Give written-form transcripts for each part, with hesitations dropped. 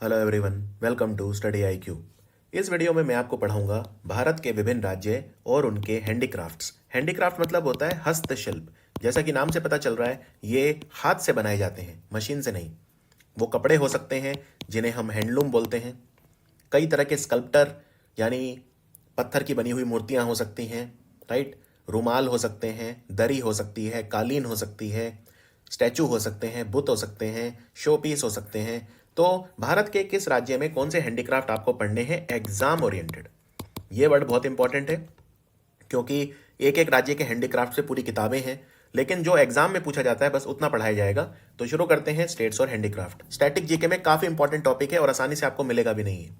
Hello everyone, welcome to study IQ. इस video में मैं आपको पढ़ाऊंगा भारत के विभिन्न राज्य और उनके हैंडीक्राफ्ट्स। हैंडीक्राफ्ट मतलब होता है हस्तशिल्प। जैसा कि नाम से पता चल रहा है, ये हाथ से बनाए जाते हैं, मशीन से नहीं। वो कपड़े हो सकते हैं जिन्हें हम हैंडलूम बोलते हैं। कई तरह के स्कल्प्टर यानी पत्थर की बनी हुई मूर्तियां हो सकती हैं, राइट। रुमाल हो सकते हैं, दरी हो सकती है, कालीन हो सकती है, स्टैचू हो सकते हैं, बुत हो सकते हैं, शो पीस हो सकते हैं। तो भारत के किस राज्य में कौन से हैंडीक्राफ्ट आपको पढ़ने हैं एग्जाम ओरिएंटेड, ये वर्ड बहुत इंपॉर्टेंट है क्योंकि एक एक राज्य के हैंडीक्राफ्ट से पूरी किताबें हैं, लेकिन जो एग्जाम में पूछा जाता है बस उतना पढ़ाया जाएगा। तो शुरू करते हैं स्टेट्स और हैंडीक्राफ्ट। स्टैटिक जीके में काफी इंपॉर्टेंट टॉपिक है और आसानी से आपको मिलेगा भी नहीं है।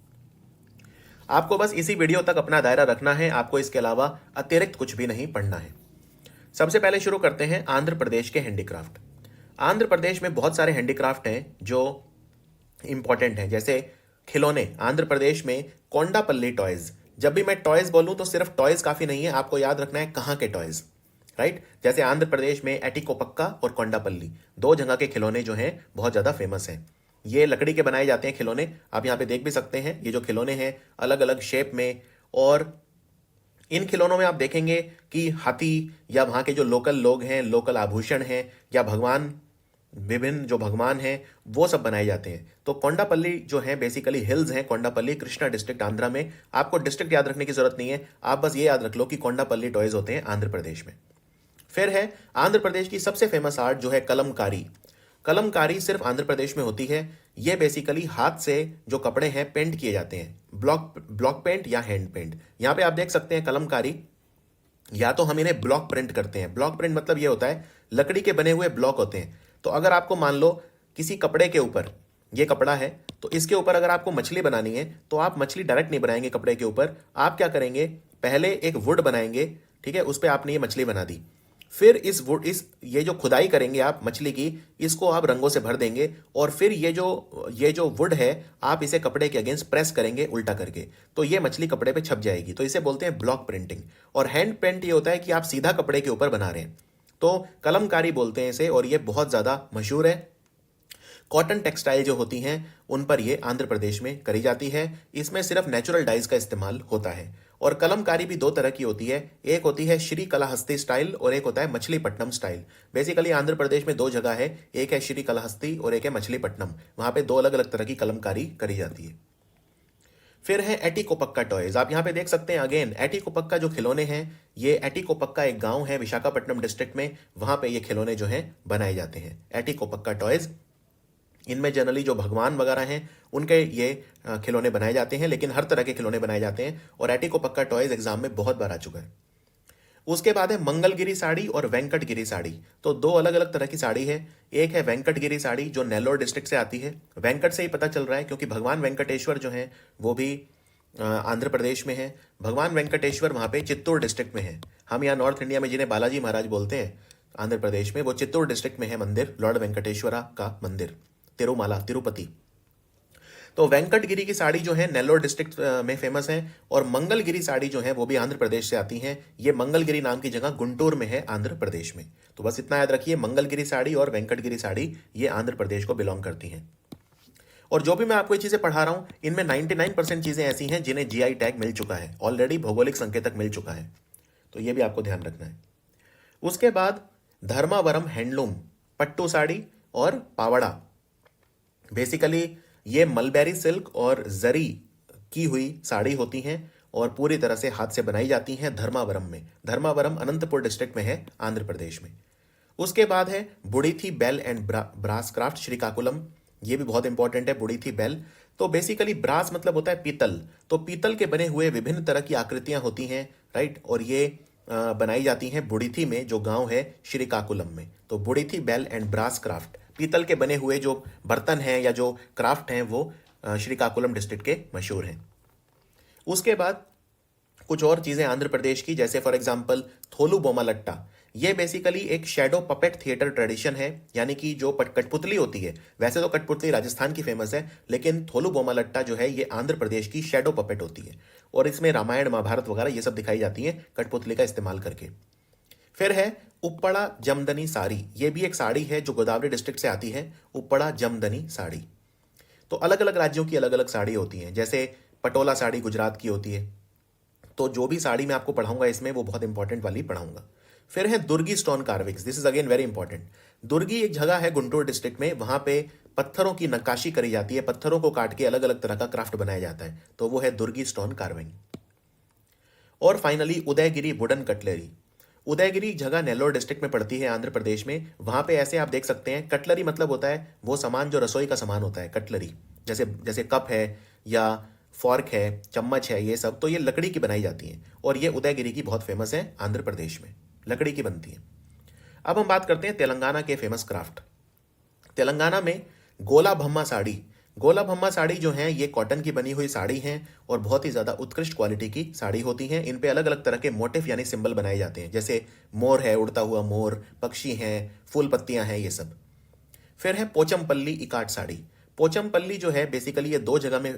आपको बस इसी वीडियो तक अपना दायरा रखना है, आपको इसके अलावा अतिरिक्त कुछ भी नहीं पढ़ना है। सबसे पहले शुरू करते हैं आंध्र प्रदेश के हैंडीक्राफ्ट। आंध्र प्रदेश में बहुत सारे हैंडीक्राफ्ट हैं जो इंपॉर्टेंट हैं, जैसे खिलौने। आंध्र प्रदेश में कोंडापल्ली टॉयज। जब भी मैं टॉयज बोलूं तो सिर्फ टॉयज काफी नहीं है, आपको याद रखना है कहां के टॉयज, राइट। जैसे आंध्र प्रदेश में एटिकोपक्का और कोंडापल्ली, दो जगह के खिलौने जो हैं बहुत ज्यादा फेमस हैं। ये लकड़ी के बनाए जाते हैं खिलौने, आप यहां पे देख भी सकते हैं। ये जो खिलौने हैं अलग अलग शेप में, और इन खिलौनों में आप देखेंगे कि हाथी या वहां के जो लोकल लोग हैं, लोकल आभूषण हैं, या भगवान, विभिन्न जो भगवान हैं वो सब बनाए जाते हैं। तो कोंडापल्ली जो है बेसिकली हिल्स हैं। कोंडापल्ली कृष्णा डिस्ट्रिक्ट आंध्रा में। आपको डिस्ट्रिक्ट याद रखने की जरूरत नहीं है, आप बस ये याद रख लो कि कोंडापल्ली टॉयज होते हैं आंध्र प्रदेश में। फिर है आंध्र प्रदेश की सबसे फेमस आर्ट जो है कलमकारी। कलमकारी सिर्फ आंध्र प्रदेश में होती है। ये बेसिकली हाथ से जो कपड़े हैं पेंट किए जाते हैं, ब्लॉक ब्लॉक पेंट या हैंड पेंट। यहां पे आप देख सकते हैं कलमकारी, या तो हम इन्हें ब्लॉक प्रिंट करते हैं। ब्लॉक प्रिंट मतलब ये होता है लकड़ी के बने हुए ब्लॉक होते हैं। तो अगर आपको मान लो किसी कपड़े के ऊपर, ये कपड़ा है तो इसके ऊपर अगर आपको मछली बनानी है तो आप मछली डायरेक्ट नहीं बनाएंगे कपड़े के ऊपर। आप क्या करेंगे, पहले एक वुड बनाएंगे, ठीक है, उस पर आपने ये मछली बना दी। फिर इस ये जो खुदाई करेंगे आप मछली की, इसको आप रंगों से भर देंगे, और फिर ये जो वुड है आप इसे कपड़े के अगेंस्ट प्रेस करेंगे उल्टा करके, तो ये मछली कपड़े पे छप जाएगी। तो इसे बोलते हैं ब्लॉक प्रिंटिंग। और हैंड पेंट ये होता है कि आप सीधा कपड़े के ऊपर बना रहे हैं, तो कलमकारी बोलते हैं इसे, और ये बहुत ज्यादा मशहूर है। कॉटन टेक्सटाइल जो होती हैं उन पर ये आंध्र प्रदेश में करी जाती है। इसमें सिर्फ नेचुरल डाइज का इस्तेमाल होता है। और कलमकारी भी दो तरह की होती है, एक होती है श्री कलाहस्ती स्टाइल और एक होता है मछलीपट्टनम स्टाइल। बेसिकली आंध्र प्रदेश में दो जगह है, एक है श्री कलाहस्ती और एक है मछलीपट्टनम। वहां पे दो अलग अलग तरह की कलमकारी करी जाती है। फिर है एटिकोपक्का टॉयज। आप यहां पे देख सकते हैं अगेन एटिकोपक्का जो खिलौने हैं, ये एटिकोपक्का एक गांव है विशाखापट्टनम डिस्ट्रिक्ट में, वहां पे ये खिलौने जो हैं बनाए जाते हैं, एटिकोपक्का टॉयज। इनमें जनरली जो भगवान वगैरह हैं उनके ये खिलौने बनाए जाते हैं, लेकिन हर तरह के खिलौने बनाए जाते हैं। और एटिकोपक्का टॉयज एग्जाम में बहुत बार आ चुका है। उसके बाद है मंगलगिरी साड़ी और वेंकटगिरी साड़ी। तो दो अलग अलग तरह की साड़ी है। एक है वेंकटगिरी साड़ी जो नेल्लोर डिस्ट्रिक्ट से आती है। वेंकट से ही पता चल रहा है क्योंकि भगवान वेंकटेश्वर जो है वो भी आंध्र प्रदेश में है। भगवान वेंकटेश्वर वहां पे चित्तूर डिस्ट्रिक्ट में है। हम यहाँ नॉर्थ इंडिया में जिन्हें बालाजी महाराज बोलते हैं, आंध्र प्रदेश में वो चित्तूर डिस्ट्रिक्ट में है मंदिर, लॉर्ड वेंकटेश्वरा का मंदिर, तिरुमाला तिरुपति। तो वेंकटगिरी की साड़ी जो है नेल्लोर डिस्ट्रिक्ट में फेमस है, और मंगलगिरी साड़ी जो है वो भी आंध्र प्रदेश से आती हैं। ये मंगलगिरी नाम की जगह गुंटूर में है आंध्र प्रदेश में। तो बस इतना याद रखिए, मंगलगिरी साड़ी और वेंकटगिरी साड़ी ये आंध्र प्रदेश को बिलोंग करती हैं। और जो भी मैं आपको ये चीजें पढ़ा रहा हूं इनमें 99% चीजें ऐसी हैं जिन्हें जीआई टैग मिल चुका है ऑलरेडी, भौगोलिक संकेतक मिल चुका है। तो ये भी आपको ध्यान रखना है। उसके बाद धर्मावरम हैंडलूम, पट्टू साड़ी और पावड़ा। बेसिकली ये मलबेरी सिल्क और जरी की हुई साड़ी होती हैं और पूरी तरह से हाथ से बनाई जाती हैं धर्मावरम में। धर्मावरम अनंतपुर डिस्ट्रिक्ट में है आंध्र प्रदेश में। उसके बाद है Budithi bell and brass craft Srikakulam. ये भी बहुत इंपॉर्टेंट है, बुड़ीथी बेल। तो बेसिकली ब्रास मतलब होता है पीतल, तो पीतल के बने हुए विभिन्न तरह की आकृतियां होती हैं, राइट। और ये बनाई जाती हैं बुड़ीथी में जो गांव है श्रीकाकुलम में। तो बुड़ीथी बेल एंड ब्रास क्राफ्ट, पीतल के बने हुए जो बर्तन हैं या जो क्राफ्ट हैं वो श्रीकाकुलम डिस्ट्रिक्ट के मशहूर हैं। उसके बाद कुछ और चीजें आंध्र प्रदेश की, जैसे फॉर एग्जांपल थोलू बोमालट्टा। ये बेसिकली एक शैडो पपेट थिएटर ट्रेडिशन है, यानी कि जो कठपुतली होती है, वैसे तो कठपुतली राजस्थान की फेमस है, लेकिन थोलू बोमालट्टा जो है ये आंध्र प्रदेश की शैडो पपेट होती है। और इसमें रामायण महाभारत वगैरह ये सब दिखाई जाती है कठपुतली का इस्तेमाल करके। फिर है उप्पड़ा जमदनी साड़ी। ये भी एक साड़ी है जो गोदावरी डिस्ट्रिक्ट से आती है, उप्पड़ा जमदनी साड़ी। तो अलग अलग राज्यों की अलग अलग साड़ी होती हैं, जैसे पटोला साड़ी गुजरात की होती है। तो जो भी साड़ी मैं आपको पढ़ाऊंगा इसमें वो बहुत इंपॉर्टेंट वाली पढ़ाऊंगा। फिर है Durgi stone carvings, this is again very important. Durgi एक जगह है गुंटूर डिस्ट्रिक्ट में, वहां पे पत्थरों की नक्काशी करी जाती है, पत्थरों को काट के अलग अलग तरह का क्राफ्ट बनाया जाता है, तो वो है दुर्गी स्टोन कार्विंग। और finally Udayagiri wooden cutlery. Udayagiri जगह नेल्लोर डिस्ट्रिक्ट में पड़ती है आंध्र प्रदेश में। वहां पे ऐसे आप देख सकते हैं, कटलरी मतलब होता है वो सामान जो रसोई का सामान होता है, कटलरी, जैसे जैसे कप है या फॉर्क है, चम्मच है, ये सब तो ये लकड़ी की बनाई जाती हैं, और ये उदयगिरी की बहुत फेमस है, आंध्र प्रदेश में लकड़ी की बनती है। अब हम बात करते हैं तेलंगाना के फेमस क्राफ्ट। तेलंगाना में गोला भम्मा साड़ी, गोला भम्मा साड़ी जो है ये कॉटन की बनी हुई साड़ी हैं और बहुत ही ज़्यादा उत्कृष्ट क्वालिटी की साड़ी होती हैं। इन पे अलग अलग तरह के मोटिफ यानी सिंबल बनाए जाते हैं, जैसे मोर है, उड़ता हुआ मोर, पक्षी हैं, फूल पत्तियां हैं, ये सब। फिर है पोचमपल्ली इकाट साड़ी। पोचमपल्ली जो है बेसिकली ये दो जगह में,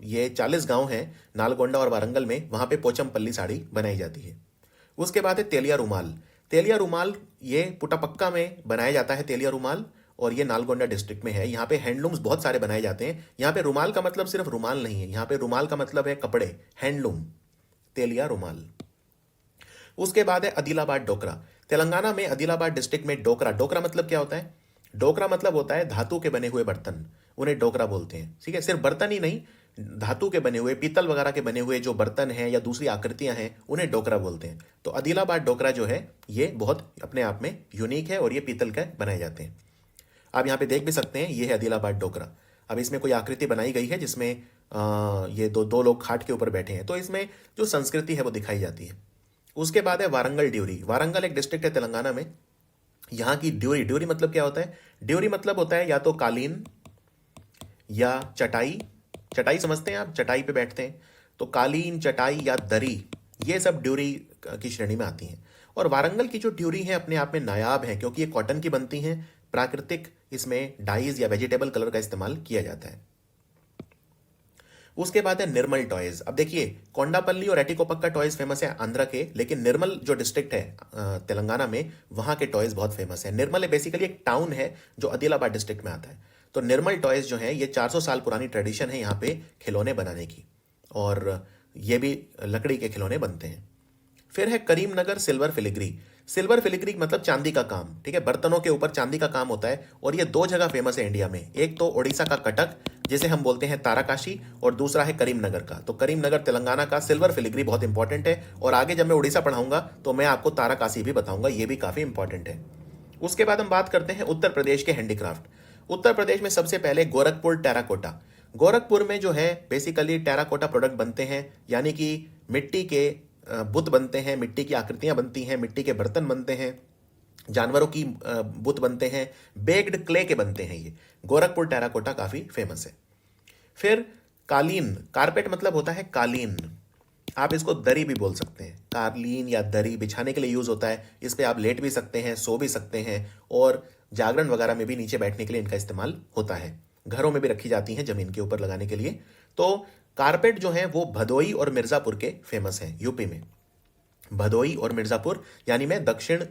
ये 40 गांव हैं नालगोंडा और वारंगल में, वहां पे पोचमपल्ली साड़ी बनाई जाती है। उसके बाद है तेलिया रुमाल। तेलिया रुमाल ये पुटापक्का में बनाया जाता है तेलिया रुमाल, और ये नालगोंडा डिस्ट्रिक्ट में है। यहाँ पे हैंडलूम्स बहुत सारे बनाए जाते हैं। यहाँ पे रुमाल का मतलब सिर्फ रुमाल नहीं है, यहाँ पे रुमाल का मतलब है कपड़े, हैंडलूम, तेलिया रुमाल। उसके बाद है आदिलाबाद डोकरा। तेलंगाना में आदिलाबाद डिस्ट्रिक्ट में डोकरा, डोकरा मतलब क्या होता है? डोकरा मतलब होता है धातु के बने हुए बर्तन, उन्हें डोकरा बोलते हैं। ठीक है, सिर्फ बर्तन ही नहीं, धातु के बने हुए, पीतल वगैरह के बने हुए जो बर्तन हैं या दूसरी आकृतियां हैं उन्हें डोकरा बोलते हैं। तो आदिलाबाद डोकरा जो है ये बहुत अपने आप में यूनिक है और ये पीतल के बनाए जाते हैं। आप यहाँ पे देख भी सकते हैं, ये है आदिलाबाद डोकरा। अब इसमें कोई आकृति बनाई गई है जिसमें ये दो दो लोग खाट के ऊपर बैठे हैं, तो इसमें जो संस्कृति है वो दिखाई जाती है। उसके बाद है वारंगल ड्यूरी। वारंगल एक डिस्ट्रिक्ट है तेलंगाना में। यहाँ की ड्यूरी, ड्यूरी मतलब क्या होता है? ड्यूरी मतलब होता है या तो कालीन या चटाई। चटाई समझते हैं आप, चटाई पे बैठते हैं, तो कालीन, चटाई या दरी, ये सब ड्यूरी की श्रेणी में आती हैं। और वारंगल की जो ड्यूरी है अपने आप में नायाब है, क्योंकि ये कॉटन की बनती हैं, प्राकृतिक इसमें डाइज या वेजिटेबल कलर का इस्तेमाल किया जाता है। उसके बाद है निर्मल टॉयज। अब देखिए, कोंडापल्ली और एटिकोपक्का टॉयज फेमस है आंध्रा के, लेकिन निर्मल जो डिस्ट्रिक्ट है तेलंगाना में, वहां के टॉयज बहुत फेमस है। निर्मल बेसिकली एक टाउन है जो आदिलाबाद डिस्ट्रिक्ट में आता है। तो निर्मल टॉयज जो है ये 400 साल पुरानी ट्रेडिशन है यहाँ पे खिलौने बनाने की, और ये भी लकड़ी के खिलौने बनते हैं। फिर है Karimnagar silver filigree. Silver filigree मतलब चांदी का काम, ठीक है, बर्तनों के ऊपर चांदी का काम होता है, और ये दो जगह फेमस है इंडिया में। एक तो उड़ीसा का कटक जिसे हम बोलते हैं ताराकाशी, और दूसरा है करीमनगर का। तो करीमनगर तेलंगाना का सिल्वर फिलिग्री बहुत इंपॉर्टेंट है, और आगे जब मैं उड़ीसा पढ़ाऊंगा तो मैं आपको ताराकाशी भी बताऊंगा, ये भी काफी इंपॉर्टेंट है। उसके बाद हम बात करते हैं उत्तर प्रदेश के हैंडीक्राफ्ट। उत्तर प्रदेश में सबसे पहले गोरखपुर टेराकोटा। गोरखपुर में जो है बेसिकली टेराकोटा प्रोडक्ट बनते हैं, यानी कि मिट्टी के बुत बनते हैं, मिट्टी की आकृतियां बनती हैं, मिट्टी के बर्तन बनते हैं, जानवरों की बुत बनते हैं, बेक्ड क्ले के बनते हैं। ये गोरखपुर टेराकोटा काफी फेमस है। फिर कालीन, कारपेट मतलब होता है कालीन, आप इसको दरी भी बोल सकते हैं। कालीन या दरी बिछाने के लिए यूज होता है, इस पे आप लेट भी सकते हैं, सो भी सकते हैं, और जागरण वगैरह में भी नीचे बैठने के लिए इनका इस्तेमाल होता है। घरों में भी रखी जाती हैं जमीन के ऊपर लगाने के लिए। तो कारपेट जो है वो भदोई और मिर्जापुर के फेमस हैं यूपी में। भदोई और मिर्जापुर, यानी मैं दक्षिण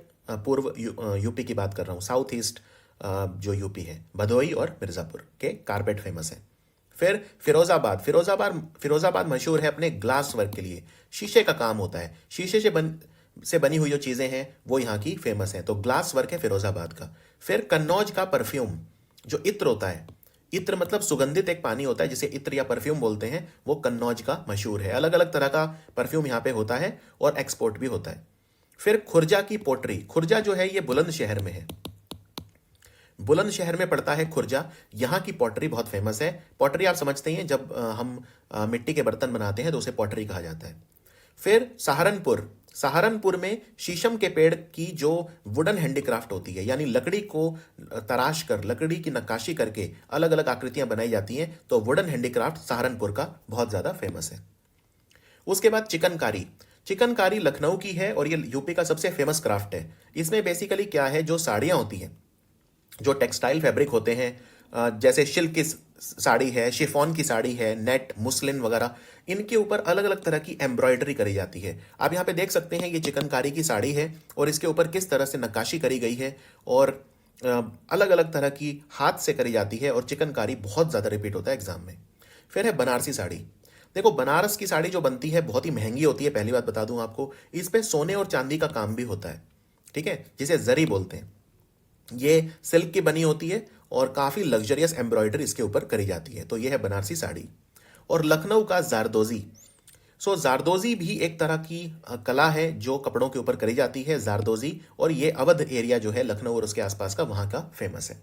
पूर्व यूपी की बात कर रहा हूँ, साउथ ईस्ट जो यूपी है, भदोई और मिर्जापुर के कारपेट फेमस है। फिर फिरोजाबाद, फिरोजाबाद मशहूर है अपने ग्लास वर्क के लिए, शीशे का काम होता है, शीशे से बनी हुई जो चीजें हैं वो यहाँ की फेमस है, तो ग्लास वर्क है फिरोजाबाद का। फिर कन्नौज का परफ्यूम, जो इत्र होता है, इत्र मतलब सुगंधित एक पानी होता है जिसे इत्र या परफ्यूम बोलते हैं, वो कन्नौज का मशहूर है। अलग अलग तरह का परफ्यूम यहाँ पे होता है और एक्सपोर्ट भी होता है। फिर खुर्जा की पोट्री, खुर्जा जो है ये बुलंदशहर में है, बुलंदशहर में पड़ता है खुर्जा। यहाँ की पॉटरी बहुत फेमस है। पॉटरी आप समझते हैं, जब हम मिट्टी के बर्तन बनाते हैं तो उसे पॉटरी कहा जाता है। फिर सहारनपुर, सहारनपुर में शीशम के पेड़ की जो वुडन हैंडीक्राफ्ट होती है, यानी लकड़ी को तराश कर, लकड़ी की नक्काशी करके अलग अलग आकृतियां बनाई जाती हैं, तो वुडन हैंडीक्राफ्ट सहारनपुर का बहुत ज्यादा फेमस है। उसके बाद चिकनकारी, चिकनकारी लखनऊ की है और ये यूपी का सबसे फेमस क्राफ्ट है। इसमें बेसिकली क्या है, जो साड़ियां होती हैं, जो टेक्सटाइल फैब्रिक होते हैं, जैसे सिल्क की साड़ी है, शिफॉन की साड़ी है, नेट, मुस्लिन वगैरह, इनके ऊपर अलग अलग तरह की एम्ब्रॉयडरी करी जाती है। आप यहाँ पे देख सकते हैं ये चिकनकारी की साड़ी है और इसके ऊपर किस तरह से नक्काशी करी गई है, और अलग अलग तरह की हाथ से करी जाती है और चिकनकारी बहुत ज़्यादा रिपीट होता है एग्जाम में। फिर है बनारसी साड़ी। देखो बनारस की साड़ी जो बनती है बहुत ही महंगी होती है, पहली बात बता दूं आपको। इस पे सोने और चांदी का काम भी होता है, ठीक है, जिसे जरी बोलते हैं। ये सिल्क की बनी होती है और काफ़ी लग्जरियस एम्ब्रॉयडरी इसके ऊपर करी जाती है। तो ये है बनारसी साड़ी। और लखनऊ का जारदोजी। जारदोजी भी एक तरह की कला है जो कपड़ों के ऊपर करी जाती है, जारदोजी। और ये अवध एरिया जो है लखनऊ और उसके आसपास का, वहां का फेमस है।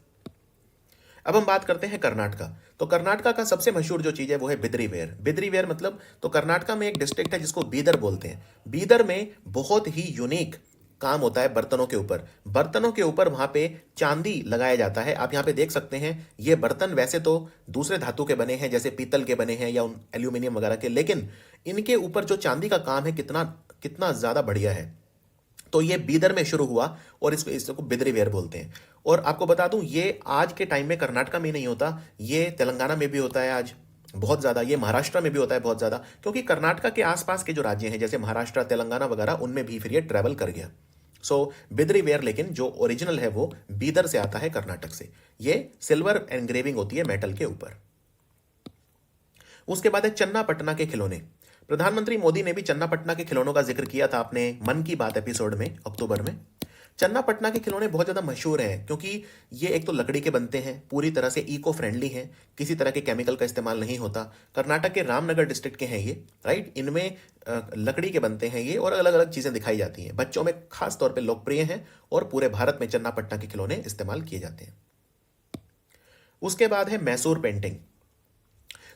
अब हम बात करते हैं कर्नाटका। तो कर्नाटका का सबसे मशहूर जो चीज़ है वो है बिदरी वेयर। बिदरी वेयर मतलब, तो कर्नाटका में एक डिस्ट्रिक्ट है जिसको बीदर बोलते हैं। बीदर में बहुत ही यूनिक काम होता है बर्तनों के ऊपर। बर्तनों के ऊपर वहां पे चांदी लगाया जाता है। आप यहाँ पे देख सकते हैं, ये बर्तन वैसे तो दूसरे धातु के बने हैं, जैसे पीतल के बने हैं या एल्यूमिनियम वगैरह के, लेकिन इनके ऊपर जो चांदी का काम है कितना कितना ज़्यादा बढ़िया है। तो ये बीदर में शुरू हुआ और इसको बिदरी वेयर बोलते हैं। और आपको बता दूं, ये आज के टाइम में कर्नाटका में ही नहीं होता, ये तेलंगाना में भी होता है आज बहुत ज़्यादा, ये महाराष्ट्र में भी होता है बहुत ज़्यादा, क्योंकि कर्नाटका के आसपास के जो राज्य हैं जैसे महाराष्ट्र, तेलंगाना वगैरह, उनमें भी फिर ये ट्रैवल कर गया। बिदरी वेयर, लेकिन जो ओरिजिनल है वो बीदर से आता है, कर्नाटक से। ये सिल्वर एनग्रेविंग होती है मेटल के ऊपर। उसके बाद है चन्नापटना के खिलौने। प्रधानमंत्री मोदी ने भी चन्नापटना के खिलौनों का जिक्र किया था अपने मन की बात एपिसोड में, अक्टूबर में। चन्नापटना के खिलौने बहुत ज़्यादा मशहूर हैं क्योंकि ये एक तो लकड़ी के बनते हैं, पूरी तरह से इको फ्रेंडली हैं, किसी तरह के केमिकल का इस्तेमाल नहीं होता। कर्नाटक के रामनगर डिस्ट्रिक्ट के हैं ये, राइट। इनमें लकड़ी के बनते हैं ये और अलग अलग चीज़ें दिखाई जाती हैं। बच्चों में खास तौर पर लोकप्रिय हैं और पूरे भारत में चन्नापटना के खिलौने इस्तेमाल किए जाते हैं। उसके बाद है मैसूर पेंटिंग।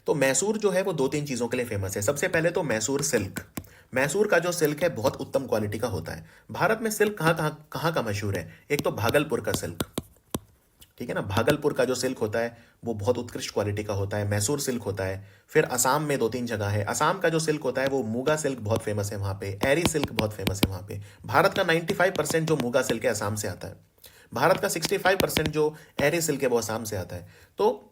तो मैसूर जो है वो दो तीन चीज़ों के लिए फेमस है। सबसे पहले तो मैसूर सिल्क। मैसूर का जो सिल्क है बहुत उत्तम क्वालिटी का होता है। भारत में सिल्क कहाँ कहाँ कहाँ का मशहूर है? एक तो भागलपुर का सिल्क, ठीक है ना। भागलपुर का जो सिल्क होता है वो बहुत उत्कृष्ट क्वालिटी का होता है, मैसूर सिल्क होता है। फिर असम में दो तीन जगह है, असम का जो सिल्क होता है वो मूगा सिल्क बहुत फेमस है वहाँ पे, एरी सिल्क बहुत फेमस है वहाँ पे। भारत का 95% जो मूगा सिल्क है असम से आता है। भारत का 65% जो एरी सिल्क है वो असम से आता है। तो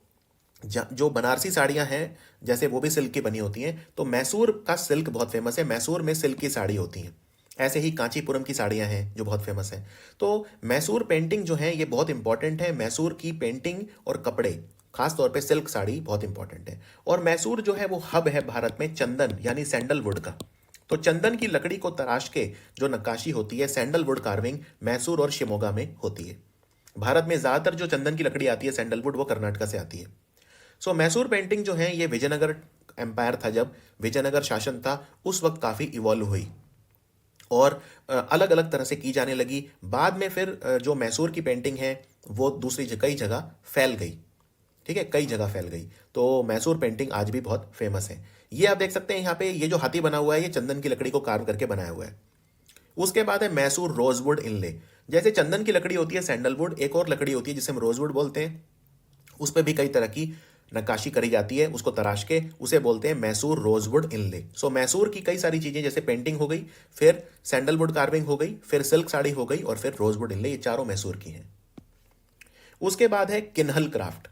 जो बनारसी साड़ियाँ हैं जैसे वो भी सिल्क की बनी होती हैं, तो मैसूर का सिल्क बहुत फेमस है, मैसूर में सिल्क की साड़ी होती हैं। ऐसे ही कांचीपुरम की साड़ियाँ हैं जो बहुत फेमस है। तो मैसूर पेंटिंग जो है ये बहुत इंपॉर्टेंट है। मैसूर की पेंटिंग और कपड़े, खास तौर पे सिल्क साड़ी बहुत इंपॉर्टेंट है। और मैसूर जो है वो हब है भारत में चंदन यानी सैंडलवुड का। तो चंदन की लकड़ी को तराश के जो नक्काशी होती है, सैंडलवुड कार्विंग, मैसूर और शिमोगा में होती है। भारत में ज़्यादातर जो चंदन की लकड़ी आती है सैंडलवुड, वो कर्नाटका से आती है। मैसूर पेंटिंग जो है ये विजयनगर एम्पायर था, जब विजयनगर शासन था उस वक्त काफ़ी इवॉल्व हुई और अलग अलग तरह से की जाने लगी। बाद में फिर जो मैसूर की पेंटिंग है वो दूसरी कई जगह फैल गई, ठीक है, कई जगह फैल गई। तो मैसूर पेंटिंग आज भी बहुत फेमस है। ये आप देख सकते हैं यहाँ पे, ये जो हाथी बना हुआ है ये चंदन की लकड़ी को कार्व करके बनाया हुआ है। उसके बाद है मैसूर रोजवुड इनले। जैसे चंदन की लकड़ी होती है सैंडलवुड, एक और लकड़ी होती है जिसे हम रोजवुड बोलते हैं, उस पर भी कई तरह की नक्काशी करी जाती है, उसको तराश के उसे बोलते हैं मैसूर रोजवुड इनले। मैसूर की कई सारी चीज़ें, जैसे पेंटिंग हो गई, फिर सैंडलवुड कार्विंग हो गई, फिर सिल्क साड़ी हो गई और फिर रोजवुड इनले, ये चारों मैसूर की हैं। उसके बाद है किन्हल क्राफ्ट।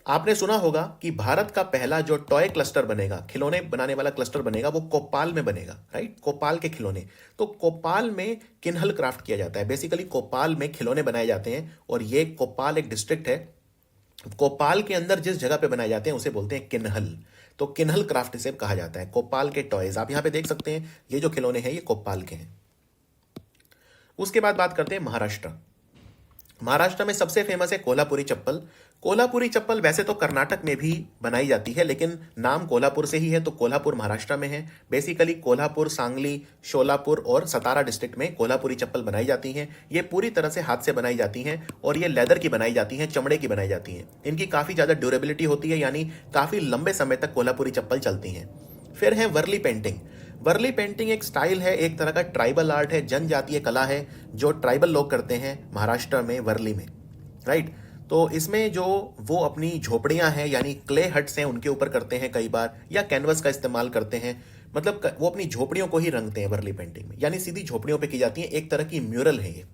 आपने सुना होगा कि भारत का पहला जो टॉय क्लस्टर बनेगा, खिलौने बनाने वाला क्लस्टर बनेगा, वो कोपाल में बनेगा, राइट। कोपाल के खिलौने। तो कोपाल में किन्हल क्राफ्ट किया जाता है। बेसिकली कोपाल में खिलौने बनाए जाते हैं और ये कोपाल एक डिस्ट्रिक्ट है। कोपाल के अंदर जिस जगह पे बनाए जाते हैं उसे बोलते हैं किन्हल। तो किन्हल क्राफ्ट इसे कहा जाता है। कोपाल के टॉयज आप यहाँ पे देख सकते हैं, ये जो खिलौने हैं ये कोपाल के हैं। उसके बाद बात करते हैं महाराष्ट्र। महाराष्ट्र में सबसे फेमस है कोल्हापुरी चप्पल। कोल्हापुरी चप्पल वैसे तो कर्नाटक में भी बनाई जाती है, लेकिन नाम कोल्हापुर से ही है, तो कोल्हापुर महाराष्ट्र में है। बेसिकली कोल्हापुर, सांगली, शोलापुर और सतारा डिस्ट्रिक्ट में कोल्हापुरी चप्पल बनाई जाती हैं। ये पूरी तरह से हाथ से बनाई जाती हैं और ये लेदर की बनाई जाती हैं, चमड़े की बनाई जाती हैं। इनकी काफ़ी ज़्यादा ड्यूरेबिलिटी होती है, यानी काफ़ी लंबे समय तक कोल्हापुरी चप्पल चलती हैं। फिर है वर्ली पेंटिंग। वर्ली पेंटिंग एक स्टाइल है, एक तरह का ट्राइबल आर्ट है, जनजातीय कला है जो ट्राइबल लोग करते हैं महाराष्ट्र में, वर्ली में, राइट। तो इसमें जो वो अपनी झोपड़ियां हैं यानी क्ले हट्स हैं उनके ऊपर करते हैं कई बार, या कैनवस का इस्तेमाल करते हैं। मतलब वो अपनी झोपड़ियों को ही रंगते हैं वर्ली पेंटिंग में, यानी सीधी झोपड़ियों पे की जाती है। एक तरह की म्यूरल है ये,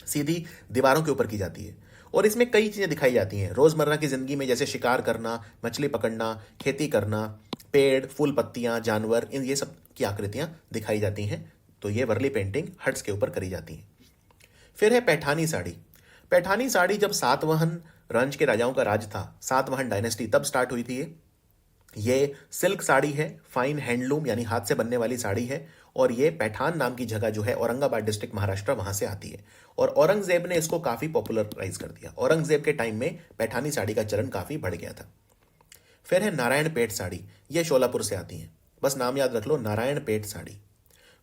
सीधी दीवारों के ऊपर की जाती है। और इसमें कई चीज़ें दिखाई जाती हैं रोज़मर्रा की ज़िंदगी में, जैसे शिकार करना, मछली पकड़ना, खेती करना, पेड़, फूल, पत्तियाँ, जानवर, इन ये सब की आकृतियाँ दिखाई जाती हैं। तो ये वर्ली पेंटिंग हट्स के ऊपर करी जाती हैं। फिर है पैठानी साड़ी। पैठानी साड़ी जब सातवाहन रंज के राजाओं का राज था, सातवाहन डायनेस्टी, तब स्टार्ट हुई थी ये सिल्क साड़ी है, फाइन हैंडलूम यानी हाथ से बनने वाली साड़ी है। और ये पैठान नाम की जगह जो है औरंगाबाद डिस्ट्रिक्ट महाराष्ट्र, वहां से आती है। और औरंगजेब ने इसको काफी पॉपुलराइज कर दिया। औरंगजेब के टाइम में पैठानी साड़ी का चलन काफी बढ़ गया था। फिर है नारायणपेट साड़ी, ये शोलापुर से आती है, बस नाम याद रख लो, नारायणपेट साड़ी।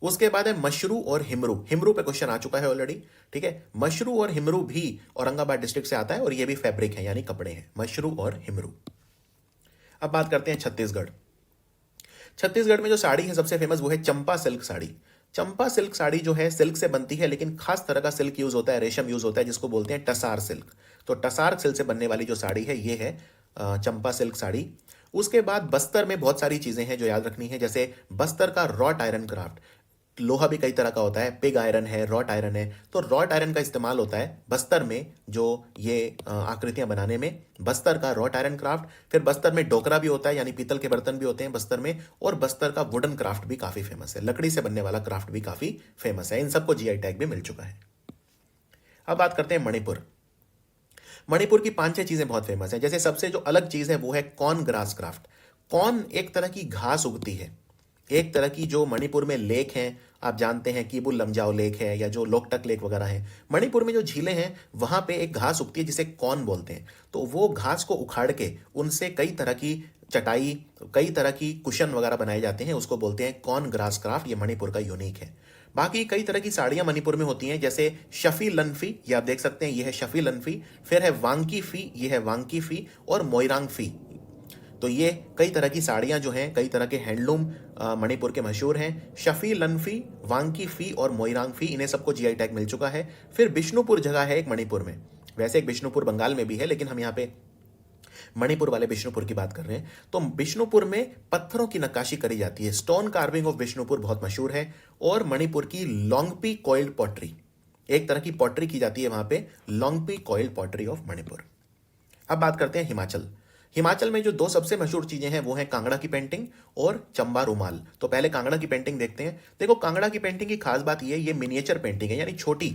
उसके बाद है मशरू और हिमरू। हिमरू पे क्वेश्चन आ चुका है ऑलरेडी, ठीक है। मशरू और हिमरू भी औरंगाबाद डिस्ट्रिक्ट से आता है और ये भी फैब्रिक है यानी कपड़े हैं, मशरू और हिमरू। अब बात करते हैं छत्तीसगढ़। छत्तीसगढ़ में जो साड़ी है सबसे फेमस वो है चंपा सिल्क साड़ी। चंपा सिल्क साड़ी जो है सिल्क से बनती है, लेकिन खास तरह का सिल्क यूज होता है, रेशम यूज होता है, जिसको बोलते हैं टसार सिल्क। तो टसार सिल्क से बनने वाली जो साड़ी है ये है चंपा सिल्क साड़ी। उसके बाद बस्तर में बहुत सारी चीजें हैं जो याद रखनी है, जैसे बस्तर का रॉट आयरन क्राफ्ट। लोहा भी कई तरह का होता है, पिग आयरन है, रॉट आयरन है। तो रॉट आयरन का इस्तेमाल होता है बस्तर में जो ये आकृतियां बनाने में, बस्तर का रॉट आयरन क्राफ्ट। फिर बस्तर में डोकरा भी होता है यानी पीतल के बर्तन भी होते हैं बस्तर में। और बस्तर का वुडन क्राफ्ट भी काफी फेमस है, लकड़ी से बनने वाला क्राफ्ट भी काफी फेमस है। इन सबको जीआई टैग भी मिल चुका है। अब बात करते हैं मणिपुर। मणिपुर की 5-6 चीजें बहुत फेमस है। जैसे सबसे जो अलग चीज है वो है कॉर्न ग्रास क्राफ्ट। कॉर्न एक तरह की घास उगती है, एक तरह की जो मणिपुर में लेक हैं, आप जानते हैं कीबुल लमजाओ लेक है या जो लोकटक लेक वगैरह है, मणिपुर में जो झीलें हैं वहां पे एक घास उगती है जिसे कॉर्न बोलते हैं। तो वो घास को उखाड़ के उनसे कई तरह की चटाई, कई तरह की कुशन वगैरह बनाए जाते हैं, उसको बोलते हैं कॉर्न ग्रास क्राफ्ट। ये मणिपुर का यूनिक है। बाकी कई तरह की साड़ियां मणिपुर में होती हैं, जैसे शफी लनफी, ये आप देख सकते हैं, ये है शफी लनफी। फिर है वांकी फी, ये है वांकी फी। और मोइरांग फी। तो ये कई तरह की साड़ियां जो हैं, कई तरह के हैंडलूम मणिपुर के मशहूर हैं। शफी लनफी, वांकी फी और मोइरांग फी, इन्हें सबको जीआई टैग मिल चुका है। फिर बिष्णुपुर जगह है एक मणिपुर में, वैसे एक बिष्णुपुर बंगाल में भी है, लेकिन हम यहाँ पे मणिपुर वाले बिष्णुपुर की बात कर रहे हैं। तो बिष्णुपुर में पत्थरों की नक्काशी करी जाती है, स्टोन कार्विंग ऑफ बिष्णुपुर बहुत मशहूर है। और मणिपुर की लॉन्गपी कॉइल्ड पॉटरी, एक तरह की पॉटरी की जाती है वहां पे, लॉन्गपी कॉइल्ड पॉटरी ऑफ मणिपुर। अब बात करते हैं हिमाचल। हिमाचल में जो 2 सबसे मशहूर चीजें हैं वो हैं कांगड़ा की पेंटिंग और चंबा रुमाल। तो पहले कांगड़ा की पेंटिंग देखते हैं। देखो कांगड़ा की पेंटिंग की खास बात ये मिनिएचर पेंटिंग है, यानी छोटी,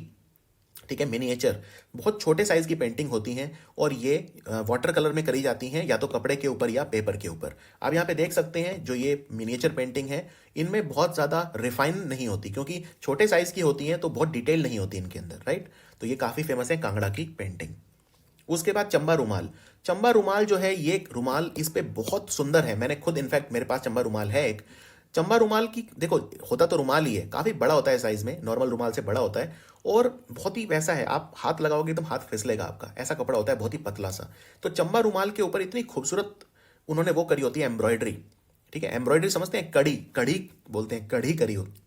ठीक है, मिनिएचर, बहुत छोटे साइज की पेंटिंग होती हैं। और ये वाटर कलर में करी जाती हैं, या तो कपड़े के ऊपर या पेपर के ऊपर। आप यहाँ पे देख सकते हैं जो ये मिनिएचर पेंटिंग है, इनमें बहुत ज़्यादा रिफाइन नहीं होती, क्योंकि छोटे साइज की होती हैं तो बहुत डिटेल नहीं होती इनके अंदर, राइट। तो ये काफ़ी फेमस है कांगड़ा की पेंटिंग। उसके बाद चंबा रुमाल। चंबा रुमाल जो है, ये रुमाल इस पे बहुत सुंदर है, मैंने खुद, इनफैक्ट मेरे पास चंबा रुमाल है एक। चंबा रुमाल की देखो, होता तो रुमाल ही है, काफी बड़ा होता है साइज में, नॉर्मल रुमाल से बड़ा होता है। और बहुत ही वैसा है, आप हाथ लगाओगे एकदम हाथ फिसलेगा आपका, ऐसा कपड़ा होता है, बहुत ही पतला सा। तो चंबा रुमाल के ऊपर इतनी खूबसूरत उन्होंने वो करी होती है एम्ब्रॉयडरी, ठीक है। एम्ब्रॉयडरी समझते हैं, कड़ी, कड़ी बोलते हैं, कड़ी करी होती,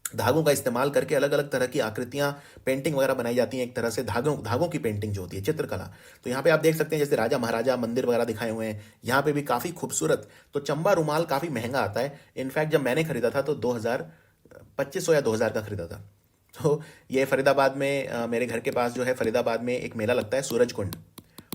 धागों का इस्तेमाल करके अलग अलग तरह की आकृतियां, पेंटिंग वगैरह बनाई जाती हैं, एक तरह से धागों धागों की पेंटिंग जो होती है, चित्रकला। तो यहाँ पे आप देख सकते हैं जैसे राजा महाराजा मंदिर वगैरह दिखाए हुए हैं, यहाँ पे भी काफ़ी खूबसूरत। तो चंबा रुमाल काफ़ी महंगा आता है। इनफैक्ट जब मैंने खरीदा था तो 2500 या 2000 का खरीदा था। तो ये फरीदाबाद में मेरे घर के पास जो है फरीदाबाद में एक मेला लगता है सूरज कुंड,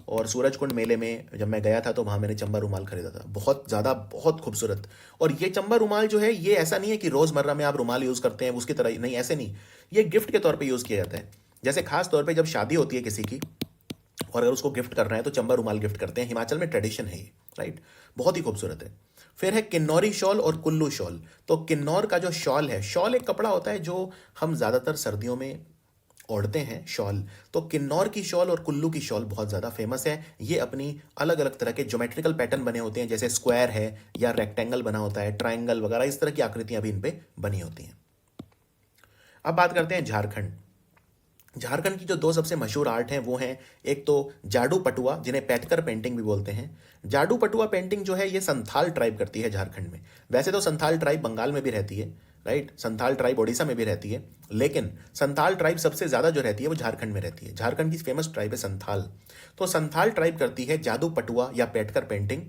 और सूरज कुंड मेले में जब मैं गया था तो वहाँ मैंने चंबा रुमाल खरीदा था, बहुत ज़्यादा, बहुत खूबसूरत। और ये चंबा रुमाल जो है, ये ऐसा नहीं है कि रोज़मर्रा में आप रुमाल यूज़ करते हैं उसकी तरह, नहीं, ऐसे नहीं, ये गिफ्ट के तौर पे यूज़ किया जाता है। जैसे खास तौर पे जब शादी होती है किसी की और अगर उसको गिफ्ट करना है तो चंबा रुमाल गिफ्ट करते हैं, हिमाचल में ट्रेडिशन है ये, राइट, बहुत ही खूबसूरत है। फिर है किन्नौरी शॉल और कुल्लू शॉल। तो किन्नौर का जो शॉल है, शॉल एक कपड़ा होता है जो हम ज़्यादातर सर्दियों में ओढ़ते हैं, शॉल। तो किन्नौर की शॉल और कुल्लू की शॉल बहुत ज़्यादा फेमस है। ये अपनी अलग अलग तरह के ज्योमेट्रिकल पैटर्न बने होते हैं, जैसे स्क्वायर है या रेक्टेंगल बना होता है, ट्राइंगल वगैरह, इस तरह की आकृतियां भी इन पे बनी होती हैं। अब बात करते हैं झारखंड। झारखंड की जो 2 सबसे मशहूर आर्ट हैं वो हैं, एक तो जाडू पटुआ, जिन्हें पैटकर पेंटिंग भी बोलते हैं। जाडू पटुआ पेंटिंग जो है ये संथाल ट्राइब करती है झारखंड में। वैसे तो संथाल ट्राइब बंगाल में भी रहती है, राइट, संथाल ट्राइब ओडिशा में भी रहती है, लेकिन संथाल ट्राइब सबसे ज़्यादा जो रहती है वो झारखंड में रहती है। झारखंड की फेमस ट्राइब है संथाल। तो संथाल ट्राइब करती है जादू पटुआ या पैटकर पेंटिंग।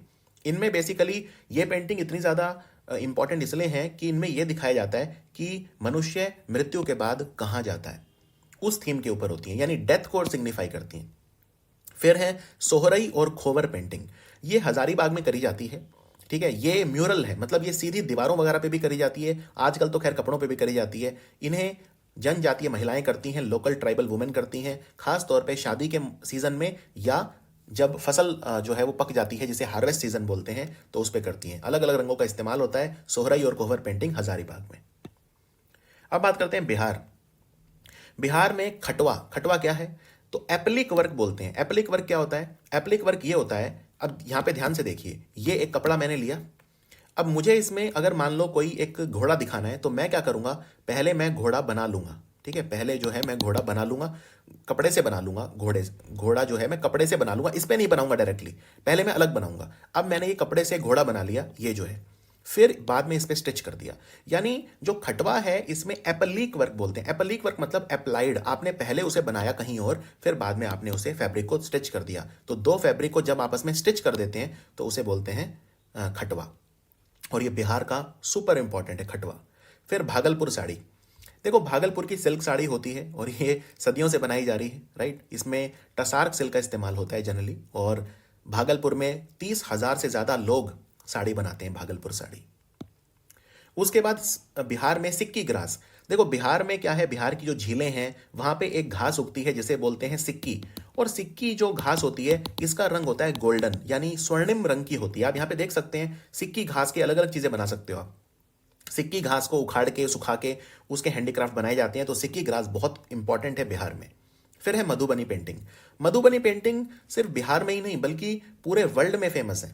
इनमें बेसिकली ये पेंटिंग इतनी ज़्यादा इंपॉर्टेंट इसलिए है कि इनमें यह दिखाया जाता है कि मनुष्य मृत्यु के बाद कहाँ जाता है, उस थीम के ऊपर होती है, यानी डेथ को सिग्निफाई करती हैं। फिर है सोहरई और खोवर पेंटिंग। ये हजारीबाग में करी जाती है, ठीक है। ये म्यूरल है, मतलब ये सीधी दीवारों वगैरह पे भी करी जाती है, आजकल तो खैर कपड़ों पे भी करी जाती है। इन्हें जनजातीय महिलाएं करती हैं, लोकल ट्राइबल वुमेन करती हैं, खास तौर पे शादी के सीजन में या जब फसल जो है वो पक जाती है, जिसे हार्वेस्ट सीजन बोलते हैं, तो उस पे करती हैं। अलग अलग रंगों का इस्तेमाल होता है सोहराई और कोहबर पेंटिंग हजारीबाग में। अब बात करते हैं बिहार। बिहार में खटवा, खटवा क्या है? तो एप्लिक वर्क बोलते हैं। एप्लिक वर्क क्या होता है? एप्लिक वर्क ये होता है, अब यहाँ पे ध्यान से देखिए, ये एक कपड़ा मैंने लिया, अब मुझे इसमें अगर मान लो कोई एक घोड़ा दिखाना है, तो मैं क्या करूंगा, पहले मैं घोड़ा बना लूंगा, ठीक है, पहले जो है मैं घोड़ा बना लूंगा, कपड़े से बना लूंगा, घोड़ा जो है मैं कपड़े से बना लूंगा, इस पे नहीं बनाऊंगा डायरेक्टली, पहले मैं अलग बनाऊंगा। अब मैंने ये कपड़े से घोड़ा बना लिया, ये जो है, फिर बाद में इस पे स्टिच कर दिया। यानी जो खटवा है इसमें एप्लीक वर्क बोलते हैं। एप्लीक वर्क मतलब अप्लाइड, आपने पहले उसे बनाया कहीं और, फिर बाद में आपने उसे फैब्रिक को स्टिच कर दिया। तो दो फैब्रिक को जब आपस में स्टिच कर देते हैं तो उसे बोलते हैं खटवा। और ये बिहार का सुपर इंपॉर्टेंट है खटवा। फिर भागलपुर साड़ी। देखो भागलपुर की सिल्क साड़ी होती है और ये सदियों से बनाई जा रही है, राइट। इसमें टसार्क सिल्क का इस्तेमाल होता है जनरली, और भागलपुर में 30,000 से ज़्यादा लोग साड़ी बनाते हैं, भागलपुर साड़ी। उसके बाद बिहार में सिक्की ग्रास। देखो बिहार में क्या है, बिहार की जो झीलें हैं वहाँ पे एक घास उगती है जिसे बोलते हैं सिक्की, और सिक्की जो घास होती है इसका रंग होता है गोल्डन, यानी स्वर्णिम रंग की होती है। आप यहाँ पे देख सकते हैं सिक्की घास की अलग अलग चीज़ें बना सकते हो आप। सिक्की घास को उखाड़ के सुखा के उसके हैंडीक्राफ्ट बनाए जाते हैं, तो सिक्की ग्रास बहुत इंपॉर्टेंट है बिहार में। फिर है मधुबनी पेंटिंग। मधुबनी पेंटिंग सिर्फ बिहार में ही नहीं बल्कि पूरे वर्ल्ड में फेमस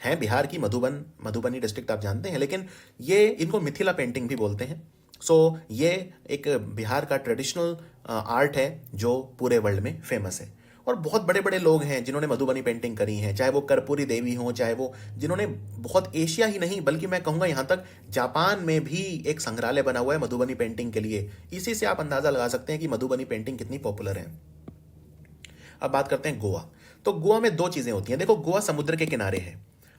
है बिहार की मधुबनी डिस्ट्रिक्ट आप जानते हैं, लेकिन ये इनको मिथिला पेंटिंग भी बोलते हैं। सो ये एक बिहार का ट्रेडिशनल आर्ट है जो पूरे वर्ल्ड में फेमस है। और बहुत बड़े बड़े लोग हैं जिन्होंने मधुबनी पेंटिंग करी हैं, चाहे वो कर्पूरी देवी हों, चाहे वो जिन्होंने बहुत एशिया ही नहीं बल्कि मैं कहूँगा यहाँ तक जापान में भी एक संग्रहालय बना हुआ है मधुबनी पेंटिंग के लिए। इसी से आप अंदाज़ा लगा सकते हैं कि मधुबनी पेंटिंग कितनी पॉपुलर है। अब बात करते हैं गोवा। तो गोवा में दो चीज़ें होती हैं। देखो गोवा समुद्र के किनारे है,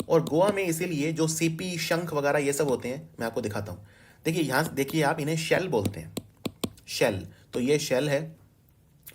और गोवा में इसीलिए जो सीपी, शंख वगैरह ये सब होते हैं, मैं आपको दिखाता हूँ। देखिए यहाँ देखिए आप, इन्हें शेल बोलते हैं, शेल। तो ये शेल है,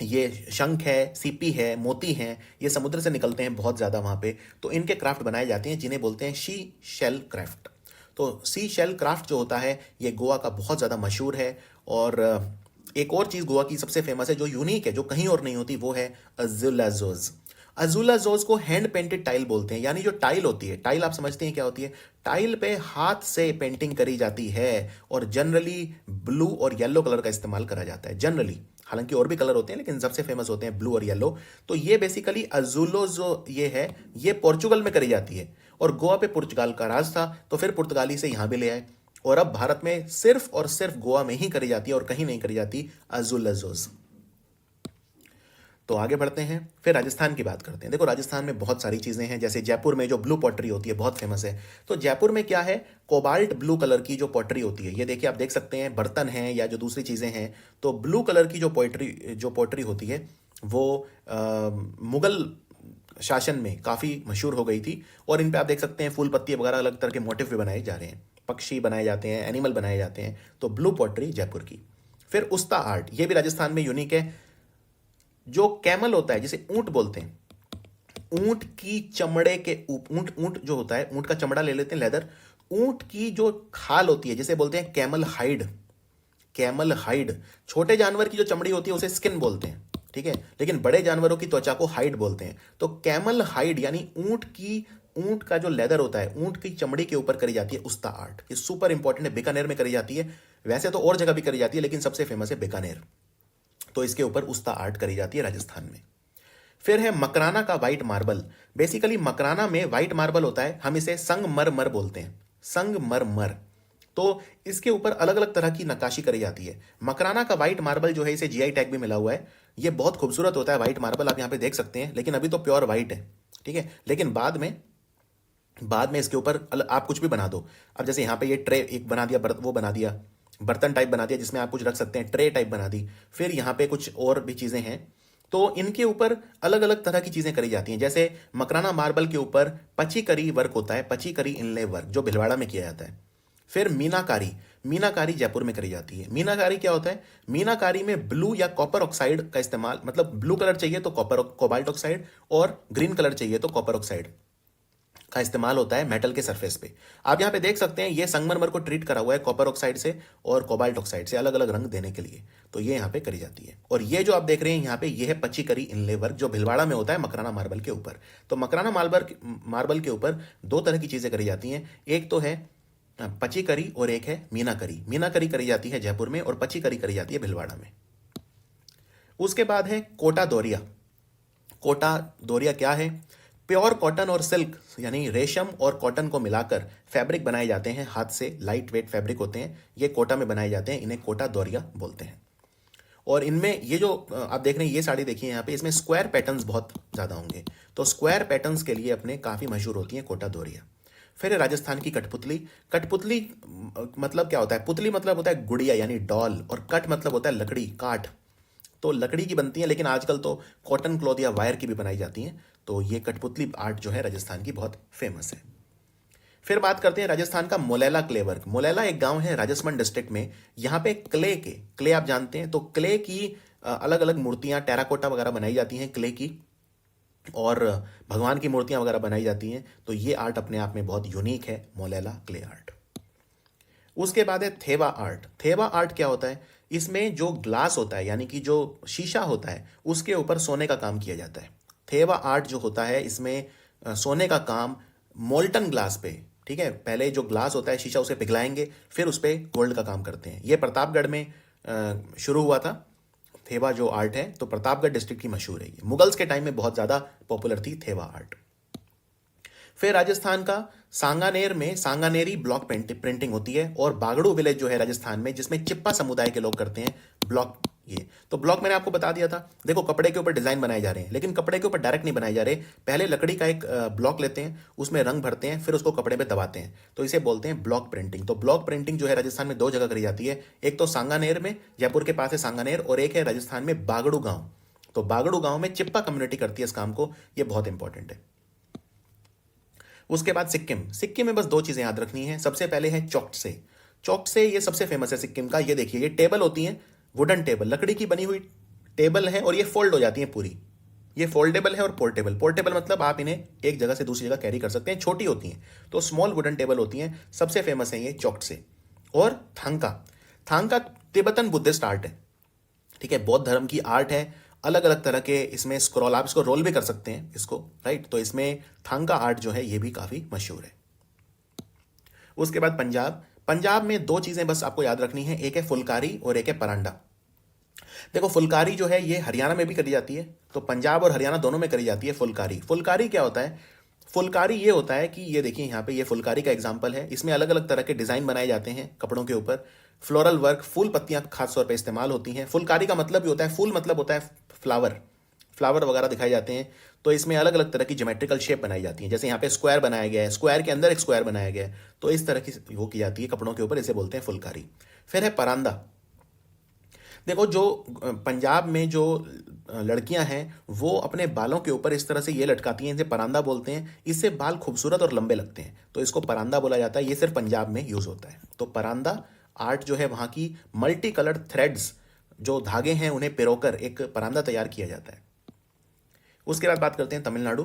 ये शंख है, सीपी है, मोती हैं, ये समुद्र से निकलते हैं बहुत ज़्यादा वहाँ पे, तो इनके क्राफ्ट बनाए जाते हैं जिन्हें बोलते हैं सी शेल क्राफ्ट। तो सी शेल क्राफ्ट जो होता है ये गोवा का बहुत ज़्यादा मशहूर है। और एक और चीज़ गोवा की सबसे फेमस है जो यूनिक है, जो कहीं और नहीं होती, वो है अजुलाजोज। अजुलाजोज को हैंड पेंटेड टाइल बोलते हैं। यानी जो टाइल होती है, टाइल आप समझते हैं क्या होती है, टाइल पे हाथ से पेंटिंग करी जाती है, और जनरली ब्लू और येलो कलर का इस्तेमाल करा जाता है जनरली। हालांकि और भी कलर होते हैं लेकिन सबसे फेमस होते हैं ब्लू और येलो। तो ये बेसिकली अजुलो जो ये है, ये पोर्चुगल में करी जाती है, और गोवा पे पुर्तगाल का राज था, तो फिर पुर्तगाली से यहाँ भी ले आए, और अब भारत में सिर्फ और सिर्फ गोवा में ही करी जाती है और कहीं नहीं करी जाती अजुलजोज। तो आगे बढ़ते हैं, फिर राजस्थान की बात करते हैं। देखो राजस्थान में बहुत सारी चीज़ें हैं, जैसे जयपुर में जो ब्लू पॉटरी होती है बहुत फेमस है। तो जयपुर में क्या है, कोबाल्ट ब्लू कलर की जो पॉटरी होती है, ये देखिए आप देख सकते हैं, बर्तन हैं या जो दूसरी चीज़ें हैं, तो ब्लू कलर की जो पॉटरी होती है वो मुगल शासन में काफ़ी मशहूर हो गई थी। और इन पे आप देख सकते हैं फूल पत्ती वगैरह अलग तरह के मोटिव भी बनाए जा रहे हैं, पक्षी बनाए जाते हैं, एनिमल बनाए जाते हैं। तो ब्लू पॉटरी जयपुर की। फिर उस्ता आर्ट, ये भी राजस्थान में यूनिक है। जो कैमल होता है, जिसे ऊंट बोलते हैं, ऊंट की चमड़े के ऊंट जो होता है, ऊंट का चमड़ा ले लेते हैं लेदर, ऊंट की जो खाल होती है जिसे बोलते हैं कैमल हाइड। कैमल हाइड, छोटे जानवर की जो चमड़ी होती है उसे स्किन बोलते हैं, ठीक है, लेकिन बड़े जानवरों की त्वचा को हाइड बोलते हैं। तो कैमल हाइड यानी ऊंट का जो लेदर होता है, ऊंट की चमड़ी के ऊपर करी जाती है उस्ता आर्ट। ये सुपर इंपॉर्टेंट है, बीकानेर में करी जाती है, वैसे तो और जगह भी करी जाती है लेकिन सबसे फेमस है बीकानेर। तो इसके ऊपर उस्ता आर्ट करी जाती है राजस्थान में। फिर है मकराना का व्हाइट मार्बल। बेसिकली मकराना में व्हाइट मार्बल होता है, हम इसे संगमरमर बोलते हैं, संगमरमर। तो इसके ऊपर अलग अलग तरह की नक्काशी करी जाती है। मकराना का व्हाइट मार्बल जो है, इसे जीआई टैग भी मिला हुआ है। ये बहुत खूबसूरत होता है व्हाइट मार्बल, आप यहाँ पे देख सकते हैं, लेकिन अभी तो प्योर व्हाइट है, ठीक है, लेकिन बाद में इसके ऊपर आप कुछ भी बना दो। अब जैसे यहाँ पे ये ट्रे एक बना दिया, वो बना दिया, बर्तन टाइप बना दिया जिसमें आप कुछ रख सकते हैं, ट्रे टाइप बना दी। फिर यहाँ पे कुछ और भी चीज़ें हैं, तो इनके ऊपर अलग अलग तरह की चीज़ें करी जाती हैं। जैसे मकराना मार्बल के ऊपर पचीकरी वर्क होता है, पचीकरी इनले वर्क, जो भिलवाड़ा में किया जाता है। फिर मीनाकारी जयपुर में करी जाती है। मीनाकारी क्या होता है, मीनाकारी में ब्लू या कॉपर ऑक्साइड का इस्तेमाल, मतलब ब्लू कलर चाहिए तो कोबाल्ट ऑक्साइड, और ग्रीन कलर चाहिए तो कॉपर ऑक्साइड, का इस्तेमाल होता है मेटल के सरफेस पे। आप यहाँ पे देख सकते हैं ये संगमरमर को ट्रीट करा हुआ है कॉपर ऑक्साइड से और कोबाल्ट ऑक्साइड से अलग अलग रंग देने के लिए, तो ये यहाँ पे करी जाती है। और ये जो आप देख रहे हैं यहाँ पे, ये है पचीकरी इनले वर्क जो भीलवाड़ा में होता है मकराना मार्बल के ऊपर। तो मकराना मार्बल के ऊपर दो तरह की चीजें करी जाती हैं, एक तो है पचीकरी और एक है मीनाकरी। मीनाकरी करी जाती है जयपुर में और पचीकरी करी जाती है भीलवाड़ा में। उसके बाद है कोटा दोरिया। कोटा दोरिया क्या है? प्योर कॉटन और सिल्क यानी रेशम और कॉटन को मिलाकर फैब्रिक बनाए जाते हैं, हाथ से लाइट वेट फैब्रिक होते हैं, ये कोटा में बनाए जाते हैं, इन्हें कोटा दोरिया बोलते हैं। और इनमें ये जो आप देख रहे हैं ये साड़ी देखिए यहाँ पे, इसमें स्क्वायर पैटर्न्स बहुत ज़्यादा होंगे, तो स्क्वायर पैटर्न्स के लिए अपने काफ़ी मशहूर होती हैं कोटा दोरिया। फिर है राजस्थान की कठपुतली। कठपुतली मतलब क्या होता है? पुतली मतलब होता है गुड़िया यानी डॉल, और कट मतलब होता है लकड़ी, काठ। तो लकड़ी की बनती है, लेकिन आजकल तो कॉटन क्लॉथ या वायर की भी बनाई जाती हैं। तो ये कठपुतली आर्ट जो है राजस्थान की बहुत फेमस है। फिर बात करते हैं राजस्थान का मोलेला क्ले वर्क। मोलेला एक गांव है राजस्थान डिस्ट्रिक्ट में। यहाँ पे क्ले आप जानते हैं, तो क्ले की अलग अलग मूर्तियां, टेराकोटा वगैरह बनाई जाती हैं क्ले की, और भगवान की मूर्तियां वगैरह बनाई जाती हैं। तो ये आर्ट अपने आप में बहुत यूनिक है, मोलेला क्ले आर्ट। उसके बाद है थेवा आर्ट। थेवा आर्ट क्या होता है? इसमें जो ग्लास होता है यानी कि जो शीशा होता है उसके ऊपर सोने का काम किया जाता है। थेवा आर्ट जो होता है इसमें सोने का काम मोल्टन ग्लास पे, ठीक है, पहले जो ग्लास होता है शीशा उसे पिघलाएंगे, फिर उस पर गोल्ड का काम करते हैं। ये प्रतापगढ़ में शुरू हुआ था थेवा जो आर्ट है, तो प्रतापगढ़ डिस्ट्रिक्ट की मशहूर है। मुगल्स के टाइम में बहुत ज़्यादा पॉपुलर थी थेवा आर्ट। फिर राजस्थान का सांगानेर में सांगानेरी ब्लॉक प्रिंटिंग होती है, और बागड़ू विलेज जो है राजस्थान में, जिसमें चिप्पा समुदाय के लोग करते हैं ब्लॉक। ये तो ब्लॉक मैंने आपको बता दिया था। देखो कपड़े के ऊपर डिजाइन बनाए जा रहे हैं, लेकिन कपड़े के ऊपर डायरेक्ट नहीं बनाए जा रहे। पहले लकड़ी का एक ब्लॉक लेते हैं, उसमें रंग भरते हैं, फिर उसको कपड़े पे दबाते हैं, तो इसे बोलते हैं ब्लॉक प्रिंटिंग। तो ब्लॉक प्रिंटिंग जो है राजस्थान में दो जगह करी जाती है, एक तो सांगानेर में, जयपुर के पास है सांगानेर, और एक है राजस्थान में बागड़ू गांव। तो बागड़ू गांव में चिप्पा कम्युनिटी करती है इस काम को, ये बहुत इंपॉर्टेंट है। उसके बाद सिक्किम। सिक्किम में बस दो चीजें याद रखनी है। सबसे पहले है चौकसे। चौकसे ये सबसे फेमस है सिक्किम का। ये देखिए, ये टेबल होती है, वुडन टेबल, लकड़ी की बनी हुई टेबल है, और ये फोल्ड हो जाती है पूरी। ये फोल्डेबल है और पोर्टेबल। पोर्टेबल मतलब आप इन्हें एक जगह से दूसरी जगह कैरी कर सकते हैं, छोटी होती हैं, तो स्मॉल वुडन टेबल होती हैं। सबसे फेमस है ये चौकसे। और थांका। थांका तिब्बतन बुद्धिस्ट आर्ट है, ठीक है, बौद्ध धर्म की आर्ट है। अलग अलग तरह के इसमें स्क्रॉल, आप इसको रोल भी कर सकते हैं इसको, राइट। तो इसमें थांगा आर्ट जो है ये भी काफी मशहूर है। उसके बाद पंजाब। पंजाब में दो चीजें बस आपको याद रखनी है, एक है फुलकारी और एक है परांडा। देखो फुलकारी जो है ये हरियाणा में भी करी जाती है, तो पंजाब और हरियाणा दोनों में करी जाती है फुलकारी। फुलकारी क्या होता है? फुलकारी ये होता है कि ये देखिए यहाँ पे, ये फुलकारी का एग्जाम्पल है। इसमें अलग अलग तरह के डिजाइन बनाए जाते हैं कपड़ों के ऊपर। फ्लोरल वर्क, फूल पत्तियां खासतौर पे इस्तेमाल होती हैं। फुलकारी का मतलब भी होता है, फूल मतलब होता है फ्लावर, फ्लावर वगैरह दिखाए जाते हैं। तो इसमें अलग अलग तरह की ज्योमेट्रिकल शेप बनाई जाती है, जैसे यहाँ पे स्क्वायर बनाया गया है, स्क्वायर के अंदर एक स्क्वायर बनाया गया है, तो इस तरह की वो की जाती है कपड़ों के ऊपर, इसे बोलते हैं फुलकारी। फिर है परांदा। देखो जो पंजाब में जो लड़कियां हैं वो अपने बालों के ऊपर इस तरह से ये लटकाती हैं, इसे परांदा बोलते हैं। इससे बाल खूबसूरत और लंबे लगते हैं, तो इसको परांदा बोला जाता है। ये सिर्फ पंजाब में यूज होता है। तो परांदा आर्ट जो है वहाँ की मल्टी कलर्ड थ्रेड्स, जो धागे हैं उन्हें पिरोकर एक परांदा तैयार किया जाता है। उसके बाद बात करते हैं तमिलनाडु।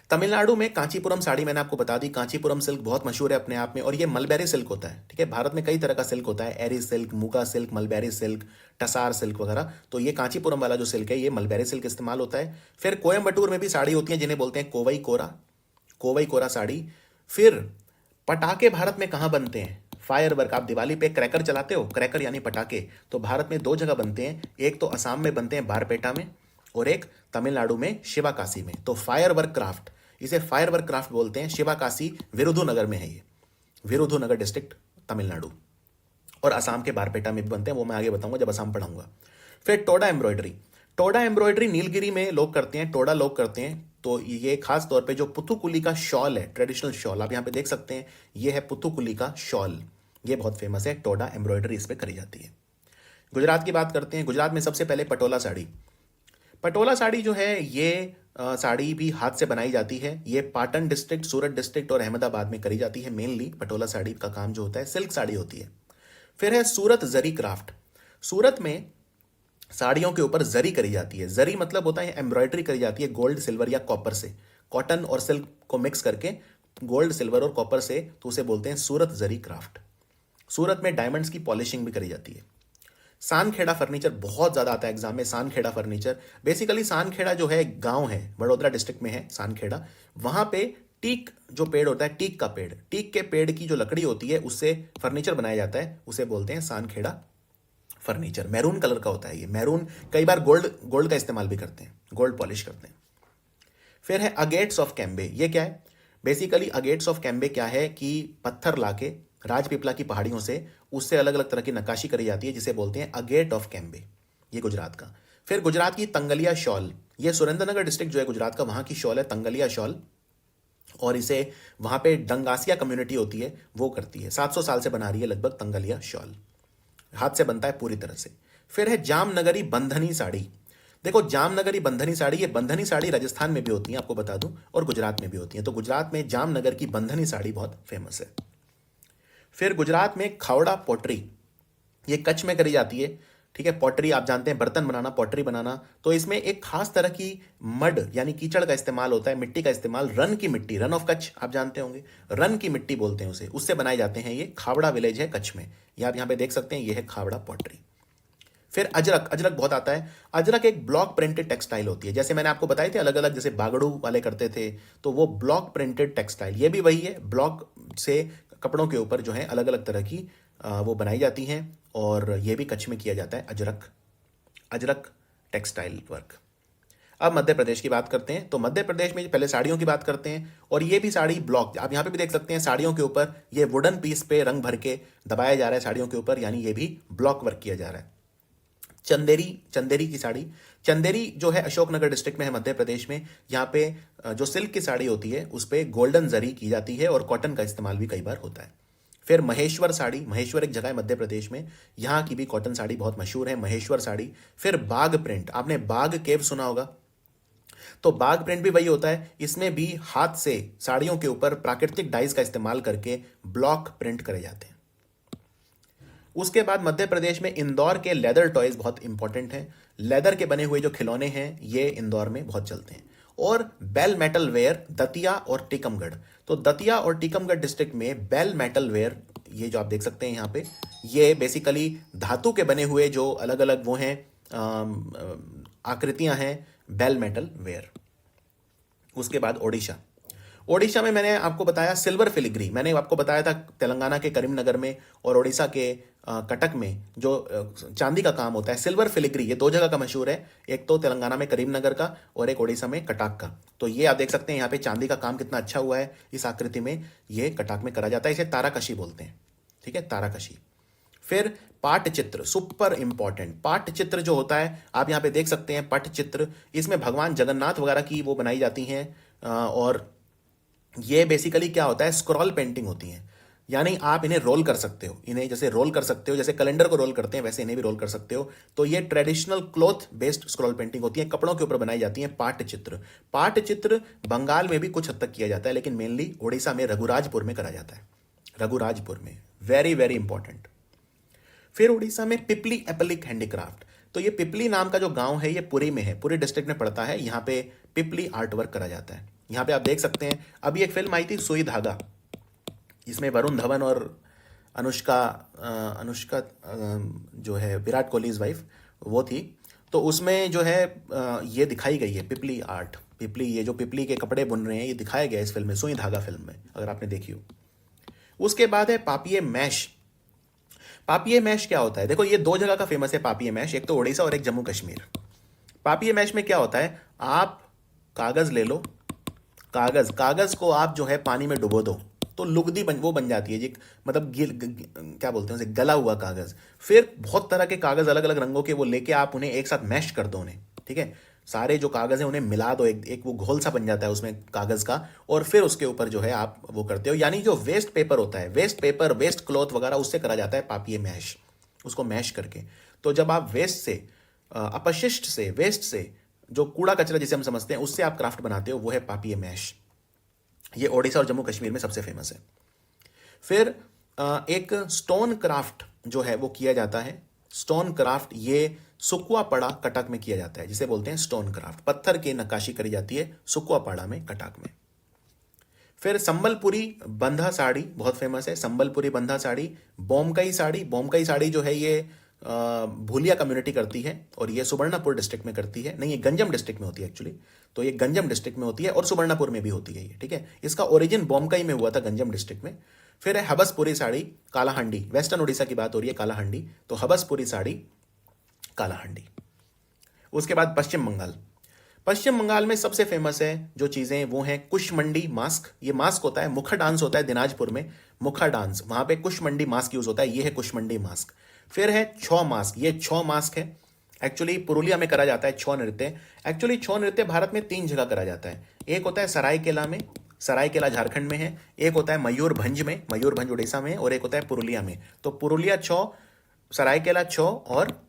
तमिलनाडु में कांचीपुरम साड़ी मैंने आपको बता दी। कांचीपुरम सिल्क बहुत मशहूर है अपने आप में, और ये मलबेरी सिल्क होता है, ठीक है। भारत में कई तरह का सिल्क होता है, eri silk, muga silk, mulberry silk, tussar silk वगैरह। तो ये कांचीपुरम वाला जो सिल्क है ये मलबेरी सिल्क इस्तेमाल होता है। फिर कोयम्बटूर में भी साड़ी होती है जिन्हें बोलते हैं कोवई कोरा, कोवई कोरा साड़ी। फिर पटाखे भारत में कहाँ बनते हैं? Fire work. आप दिवाली पे क्रैकर चलाते हो, क्रैकर यानी पटाखे, तो भारत में दो जगह बनते हैं, एक तो असम में बनते हैं बारपेटा में, और एक तमिलनाडु में शिवाकाशी में। तो फायर वर्क क्राफ्ट, इसे फायर वर्क क्राफ्ट बोलते हैं। शिवाकाशी विरुधुनगर में है, ये विरुधुनगर डिस्ट्रिक्ट तमिलनाडु, और असम के बारपेटा में भी बनते हैं, वो मैं आगे बताऊंगा जब असम पढ़ाऊंगा। फिर टोडा एम्ब्रॉयडरी। टोडा एम्ब्रॉयडरी नीलगिरी में लोग करते हैं, टोडा लोग करते हैं। तो ये खास तौर पे जो पुथुकुली का शॉल है, ट्रेडिशनल शॉल, आप यहाँ पे देख सकते हैं, ये है पुथुकुली का शॉल, ये बहुत फेमस है। टोडा एम्ब्रॉयडरी इस पे करी जाती है। गुजरात की बात करते हैं। गुजरात में सबसे पहले पटोला साड़ी। पटोला साड़ी जो है ये साड़ी भी हाथ से बनाई जाती है। ये पाटन डिस्ट्रिक्ट, सूरत डिस्ट्रिक्ट और अहमदाबाद में करी जाती है। मेनली पटोला साड़ी का काम जो होता है सिल्क साड़ी होती है। फिर है सूरत जरी क्राफ्ट। सूरत में साड़ियों के ऊपर जरी करी जाती है। जरी मतलब होता है एम्ब्रॉयडरी करी जाती है गोल्ड, सिल्वर या कॉपर से। कॉटन और सिल्क को मिक्स करके गोल्ड, सिल्वर और कॉपर से, तो उसे बोलते हैं सूरत जरी क्राफ्ट। सूरत में डायमंड्स की पॉलिशिंग भी करी जाती है। सानखेड़ा फर्नीचर बहुत ज्यादा आता है एग्जाम में। सानखेड़ा फर्नीचर, बेसिकली सानखेड़ा जो है गांव है, वडोदरा डिस्ट्रिक्ट में है सानखेड़ा। वहां पे टीक जो पेड़ होता है, टीक का पेड़, टीक के पेड़ की जो लकड़ी होती है उससे फर्नीचर बनाया जाता है, उसे बोलते हैं सानखेड़ा फर्नीचर। मैरून कलर का होता है ये, मैरून। कई बार गोल्ड गोल्ड का इस्तेमाल भी करते हैं, गोल्ड पॉलिश करते हैं। फिर है अगेट्स ऑफ कैम्बे। ये क्या है? बेसिकली अगेट्स ऑफ कैम्बे क्या है कि पत्थर लाके राजपीपला की पहाड़ियों से उससे अलग अलग तरह की नक्काशी करी जाती है, जिसे बोलते हैं अगेट ऑफ कैम्बे। ये गुजरात का। फिर गुजरात की तंगलिया शॉल, ये सुरेंद्रनगर डिस्ट्रिक्ट जो है गुजरात का, वहां की शॉल है तंगलिया शॉल, और इसे वहां पे डंगासिया कम्युनिटी होती है वो करती है। 700 साल से बना रही है लगभग तंगलिया शॉल, हाथ से बनता है पूरी तरह से। फिर है जामनगरी बंधनी साड़ी। देखो जामनगरी बंधनी साड़ी, ये बंधनी साड़ी राजस्थान में भी होती है आपको बता दूं, और गुजरात में भी होती है। तो गुजरात में जामनगर की बंधनी साड़ी बहुत फेमस है। फिर गुजरात में खावड़ा पॉटरी, ये कच्छ में करी जाती है। ठीक है, पॉटरी आप जानते हैं, बर्तन बनाना, पॉटरी बनाना। तो इसमें एक खास तरह की मड यानी कीचड़ का इस्तेमाल होता है, मिट्टी का इस्तेमाल। रन की मिट्टी, रन ऑफ कच्छ आप जानते होंगे, रन की मिट्टी बोलते हैं उसे, उससे बनाए जाते हैं। ये खावड़ा विलेज है कच्छ में, ये आप यहाँ पे देख सकते हैं, ये है खावड़ा पॉटरी। फिर अजरक, अजरक बहुत आता है। अजरक एक ब्लॉक प्रिंटेड टेक्सटाइल होती है, जैसे मैंने आपको बताए थे अलग अलग, जैसे बागड़ू वाले करते थे, तो वो ब्लॉक प्रिंटेड टेक्सटाइल, ये भी वही है। ब्लॉक से कपड़ों के ऊपर जो है अलग अलग तरह की वो बनाई जाती हैं, और ये भी कच्छ में किया जाता है अजरक, अजरक टेक्सटाइल वर्क। अब मध्य प्रदेश की बात करते हैं। तो मध्य प्रदेश में पहले साड़ियों की बात करते हैं, और ये भी साड़ी ब्लॉक, आप यहाँ पे भी देख सकते हैं साड़ियों के ऊपर ये वुडन पीस पे रंग भर के दबाया जा रहा है साड़ियों के ऊपर, यानी ये भी ब्लॉक वर्क किया जा रहा है। चंदेरी, चंदेरी की साड़ी, चंदेरी जो है अशोकनगर डिस्ट्रिक्ट में है मध्य प्रदेश में। यहाँ पे जो सिल्क की साड़ी होती है उस पर गोल्डन जरी की जाती है, और कॉटन का इस्तेमाल भी कई बार होता है। फिर महेश्वर साड़ी, महेश्वर एक जगह है मध्य प्रदेश में, यहाँ की भी कॉटन साड़ी बहुत मशहूर है, महेश्वर साड़ी। फिर बाग प्रिंट, आपने बाग केव सुना होगा, तो बाग प्रिंट भी वही होता है, इसमें भी हाथ से साड़ियों के ऊपर प्राकृतिक डाइज का इस्तेमाल करके ब्लॉक प्रिंट करे जाते हैं। उसके बाद मध्य प्रदेश में इंदौर के लेदर टॉयज बहुत इंपॉर्टेंट हैं। लेदर के बने हुए जो खिलौने हैं ये इंदौर में बहुत चलते हैं। और बेल मेटल वेयर, दतिया और टीकमगढ़। तो दतिया और टीकमगढ़ डिस्ट्रिक्ट में बेल मेटल वेयर, ये जो आप देख सकते हैं यहाँ पे, ये बेसिकली धातु के बने हुए जो अलग अलग वो हैं आकृतियां हैं, बेल मेटल वेयर। उसके बाद ओडिशा, ओडिशा में मैंने आपको बताया सिल्वर फिलिग्री, मैंने आपको बताया था तेलंगाना के करीमनगर में और ओडिशा के कटक में जो चांदी का काम होता है, सिल्वर फिलिग्री, ये दो जगह का मशहूर है, एक तो तेलंगाना में करीमनगर का और एक ओडिशा में कटक का। तो ये आप देख सकते हैं यहाँ पे चांदी का काम कितना अच्छा हुआ है इस आकृति में, ये कटक में करा जाता है, इसे ताराकशी बोलते हैं। ठीक है, ताराकशी। फिर पाटचित्र, सुपर इंपॉर्टेंट। पाटचित्र जो होता है आप यहाँ पे देख सकते हैं, पटचित्र, इसमें भगवान जगन्नाथ वगैरह की वो बनाई जाती हैं, और ये बेसिकली क्या होता है, स्क्रॉल पेंटिंग होती है, यानी आप इन्हें रोल कर सकते हो, इन्हें जैसे रोल कर सकते हो, जैसे कैलेंडर को रोल करते हैं वैसे इन्हें भी रोल कर सकते हो। तो ये traditional cloth based scroll painting होती है, कपड़ों के ऊपर बनाई जाती है पाटचित्र। पाटचित्र बंगाल में भी कुछ हद तक किया जाता है, लेकिन मेनली ओडिशा में रघुराजपुर में करा जाता है, रघुराजपुर में, वेरी वेरी इंपॉर्टेंट। फिर उड़ीसा में पिपली एप्लिक हैंडीक्राफ्ट। तो ये पिपली नाम का जो गांव है ये पुरी में है, पुरी डिस्ट्रिक्ट में पड़ता है, यहाँ पे पिपली आर्ट वर्क करा जाता है। यहाँ पे आप देख सकते हैं, अभी एक फिल्म आई थी सुई धागा, इसमें वरुण धवन और अनुष्का अनुष्का जो है विराट कोहली वाइफ वो थी, तो उसमें जो है ये दिखाई गई है पिपली आर्ट, पिपली, ये जो पिपली के कपड़े बुन रहे हैं ये दिखाया गया इस फिल्म में, सुई धागा फिल्म में, अगर आपने देखी हो। उसके बाद है पापिये मैश। पापिये मैश क्या होता है? देखो ये दो जगह का फेमस है पापिये मैश, एक तो ओडिशा और एक जम्मू कश्मीर। पापिये मैश में क्या होता है, आप कागज ले लो, कागज को आप जो है पानी में डुबो दो तो लुगदी वो बन जाती है जी, मतलब क्या बोलते हैं उसे, गला हुआ कागज। फिर बहुत तरह के कागज अलग अलग रंगों के वो लेके आप उन्हें एक साथ मैश कर दो उन्हें, ठीक है, सारे जो कागज हैं उन्हें मिला दो, एक वो घोल सा बन जाता है उसमें कागज का, और फिर उसके ऊपर जो है आप वो करते हो, यानी जो वेस्ट पेपर होता है, वेस्ट पेपर, वेस्ट क्लॉथ वगैरह, उससे करा जाता है पापिये मैश, उसको मैश करके। तो जब आप वेस्ट से, अपशिष्ट से, वेस्ट से, जो कूड़ा कचरा जिसे हम समझते हैं, उससे आप क्राफ्ट बनाते हो, वो है पापिये मैश। ये ओडिशा और जम्मू कश्मीर में सबसे फेमस है। फिर एक स्टोन क्राफ्ट जो है वो किया जाता है। स्टोन क्राफ्ट ये सुकुआपाड़ा कटक में किया जाता है, जिसे बोलते हैं स्टोन क्राफ्ट। पत्थर की नक्काशी करी जाती है सुकुआपाड़ा में, कटक में। फिर संबलपुरी बंधा साड़ी बहुत फेमस है, संबलपुरी बंधा साड़ी। बोमकई साड़ी, बोमकई साड़ी जो है ये भूलिया कम्युनिटी करती है और ये सुबर्णपुर डिस्ट्रिक्ट में करती है, नहीं ये गंजम डिस्ट्रिक्ट में होती है एक्चुअली, तो ये गंजम डिस्ट्रिक्ट में होती है और सुबर्णपुर में भी होती है ये, ठीक है। इसका ओरिजिन बोमकई में हुआ था, गंजम डिस्ट्रिक्ट में। फिर है हबसपुरी साड़ी कालाहांडी, वेस्टर्न उड़ीसा की बात हो रही है, कालाहांडी, तो हबसपुरी साड़ी कालाहांडी। उसके बाद पश्चिम बंगाल। पश्चिम बंगाल में सबसे फेमस है जो चीज़ें वो हैं कुशमंडी मास्क। ये मास्क होता है, मुखा डांस होता है दिनाजपुर में, मुखा डांस, वहाँ पे कुशमंडी मास्क यूज़ होता है, ये है कुशमंडी मास्क। फिर है छौ मास्क, ये छौ मास्क है, एक्चुअली पुरुलिया में करा जाता है छौ नृत्य। एक्चुअली छौ नृत्य भारत में 3 जगह करा जाता है, एक होता है सरायकेला में, सरायकेला झारखंड में है, एक होता है मयूरभंज में, मयूरभंज उड़ीसा में, और एक होता है पुरुलिया में। तो पुरुलिया छौ, सरायकेला छौ और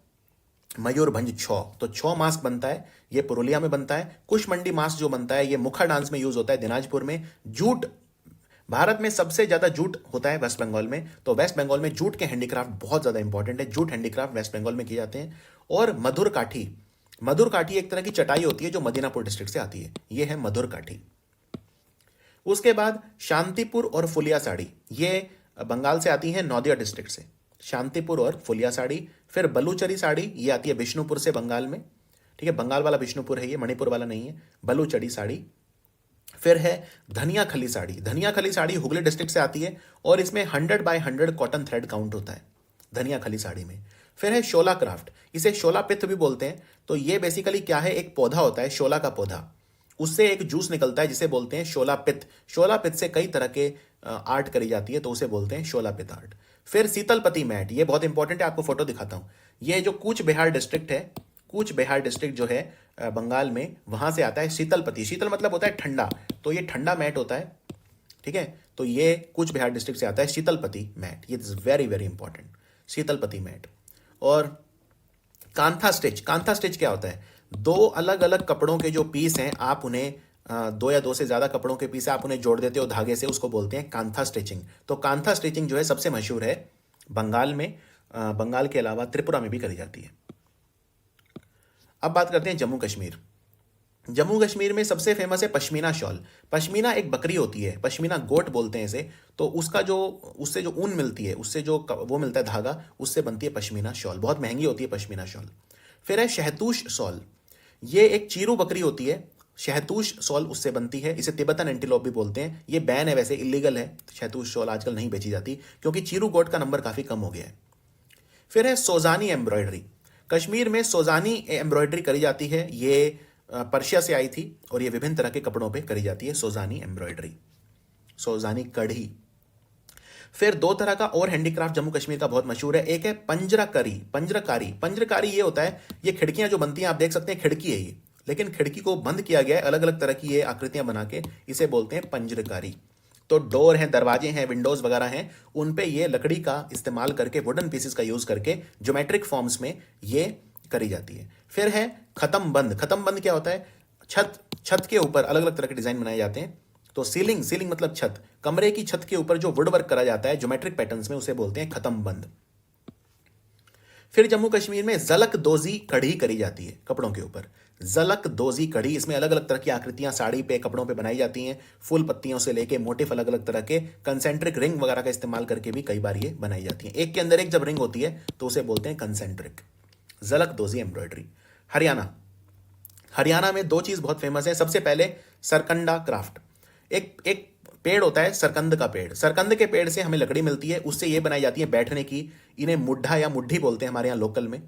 मयूरभंज छौ, तो छौ मास्क बनता है, ये पुरुलिया में बनता है। कुशमंडी मास्क जो बनता है ये मुखा डांस में यूज होता है दिनाजपुर में। जूट, भारत में सबसे ज्यादा जूट होता है वेस्ट बंगाल में, तो वेस्ट बंगाल में जूट के हैंडीक्राफ्ट बहुत ज्यादा इंपॉर्टेंट है, जूट हैंडीक्राफ्ट वेस्ट बंगाल में किए जाते हैं। और मधुर काठी, मधुर काठी एक तरह की चटाई होती है जो मदीनापुर डिस्ट्रिक्ट से आती है, ये है मधुर काठी। उसके बाद शांतिपुर और फुलिया साड़ी, ये बंगाल से आती है, नौदिया डिस्ट्रिक्ट से, शांतिपुर और फुलिया साड़ी। फिर बलूचरी साड़ी, ये आती है बिष्णुपुर से बंगाल में, ठीक है, बंगाल वाला बिष्णुपुर है ये, मणिपुर वाला नहीं है, बलूचरी साड़ी। फिर है धनिया खली साड़ी, धनिया खली साड़ी हुगली डिस्ट्रिक्ट से आती है और इसमें 100x100 कॉटन थ्रेड काउंट होता है धनिया खली साड़ी में। फिर है शोला क्राफ्ट, इसे शोला पित्त भी बोलते हैं, तो ये बेसिकली क्या है, एक पौधा होता है शोला का पौधा, उससे एक जूस निकलता है जिसे बोलते हैं शोला पित्त। शोला पित्त से कई तरह के आर्ट करी जाती है, तो उसे बोलते हैं शोला पित्त आर्ट। फिर शीतलपति मैट, ये बहुत इंपॉर्टेंट है, आपको फोटो दिखाता हूं। ये जो कूच बिहार डिस्ट्रिक्ट है, कूच बिहार डिस्ट्रिक्ट जो है बंगाल में, वहां से आता है शीतलपति। शीतल मतलब होता है ठंडा, तो ये ठंडा मैट होता है, ठीक है, तो ये कूच बिहार डिस्ट्रिक्ट से आता है शीतलपति मैट, ये is very very important, sitalpati mat. और कांथा स्टिच, कांथा स्टिच क्या होता है, 2 अलग अलग कपड़ों के जो पीस हैं, आप उन्हें 2 या 2 से ज्यादा कपड़ों के पीस आप उन्हें जोड़ देते हो धागे से, उसको बोलते हैं कांथा स्टिचिंग। तो कांथा स्टिचिंग जो है सबसे मशहूर है बंगाल में, बंगाल के अलावा त्रिपुरा में भी करी जाती है। अब बात करते हैं जम्मू कश्मीर। जम्मू कश्मीर में सबसे फेमस है पश्मीना शॉल। पश्मीना एक बकरी होती है, पश्मीना गोट बोलते हैं इसे, तो उसका जो, उससे जो ऊन मिलती है, उससे जो वो मिलता है धागा, उससे बनती है पश्मीना शॉल, बहुत महंगी होती है पश्मीना शॉल। फिर है शहतूश शॉल, ये एक चीरू बकरी होती है, शहतूश शॉल उससे बनती है, इसे तिब्बतन एंटीलोप भी बोलते हैं। ये बैन है, वैसे इलीगल है, शहतूश शॉल आजकल नहीं बेची जाती क्योंकि चीरू गोट का नंबर काफी कम हो गया है। फिर है सोजानी एम्ब्रॉयडरी, कश्मीर में सोजानी एम्ब्रॉयडरी करी जाती है, ये पर्शिया से आई थी और ये विभिन्न तरह के कपड़ों पे करी जाती है सोजानी एम्ब्रॉयडरी, सोजानी कढ़ी। फिर 2 तरह का और हैंडीक्राफ्ट जम्मू कश्मीर का बहुत मशहूर है, एक है पंजराकारी, पंजरकारी, पंजरकारी ये होता है, ये खिड़कियां जो बनती हैं, आप देख सकते हैं खिड़की है ये, लेकिन खिड़की को बंद किया गया है अलग अलग तरह की ये आकृतियां बना के, इसे बोलते हैं पंजरकारी। तो डोर हैं, दरवाजे हैं, विंडोज वगैरह हैं, उन पे ये लकड़ी का इस्तेमाल करके, वुडन पीसेस का यूज करके ज्योमेट्रिक फॉर्म्स में ये करी जाती है। फिर है खत्म बंद, खत्म बंद क्या होता है, छत के ऊपर अलग अलग तरह के डिजाइन बनाए जाते हैं, तो सीलिंग, सीलिंग मतलब छत, कमरे की छत के ऊपर जो वुड वर्क करा जाता है ज्योमेट्रिक पैटर्न्स में, उसे बोलते हैं खत्म बंद। फिर जम्मू कश्मीर में जलक दोजी कढ़ी करी जाती है कपड़ों के ऊपर, जलक दोजी कढ़ी, इसमें अलग अलग तरह की आकृतियां साड़ी पे, कपड़ों पे बनाई जाती हैं, फूल पत्तियों से लेके मोटिफ अलग अलग तरह के, कंसेंट्रिक रिंग वगैरह का इस्तेमाल करके भी कई बार ये बनाई जाती हैं, एक के अंदर एक जब रिंग होती है तो उसे बोलते हैं कंसेंट्रिक, जलक दोजी एम्ब्रॉयडरी। हरियाणा, हरियाणा में 2 चीज बहुत फेमस है, सबसे पहले सरकंडा क्राफ्ट, एक पेड़ होता है सरकंद का पेड़, सरकंद के पेड़ से हमें लकड़ी मिलती है, उससे ये बनाई जाती है बैठने की, इन्हें मुड्ढा या मुड्ढी बोलते हैं हमारे यहाँ लोकल में,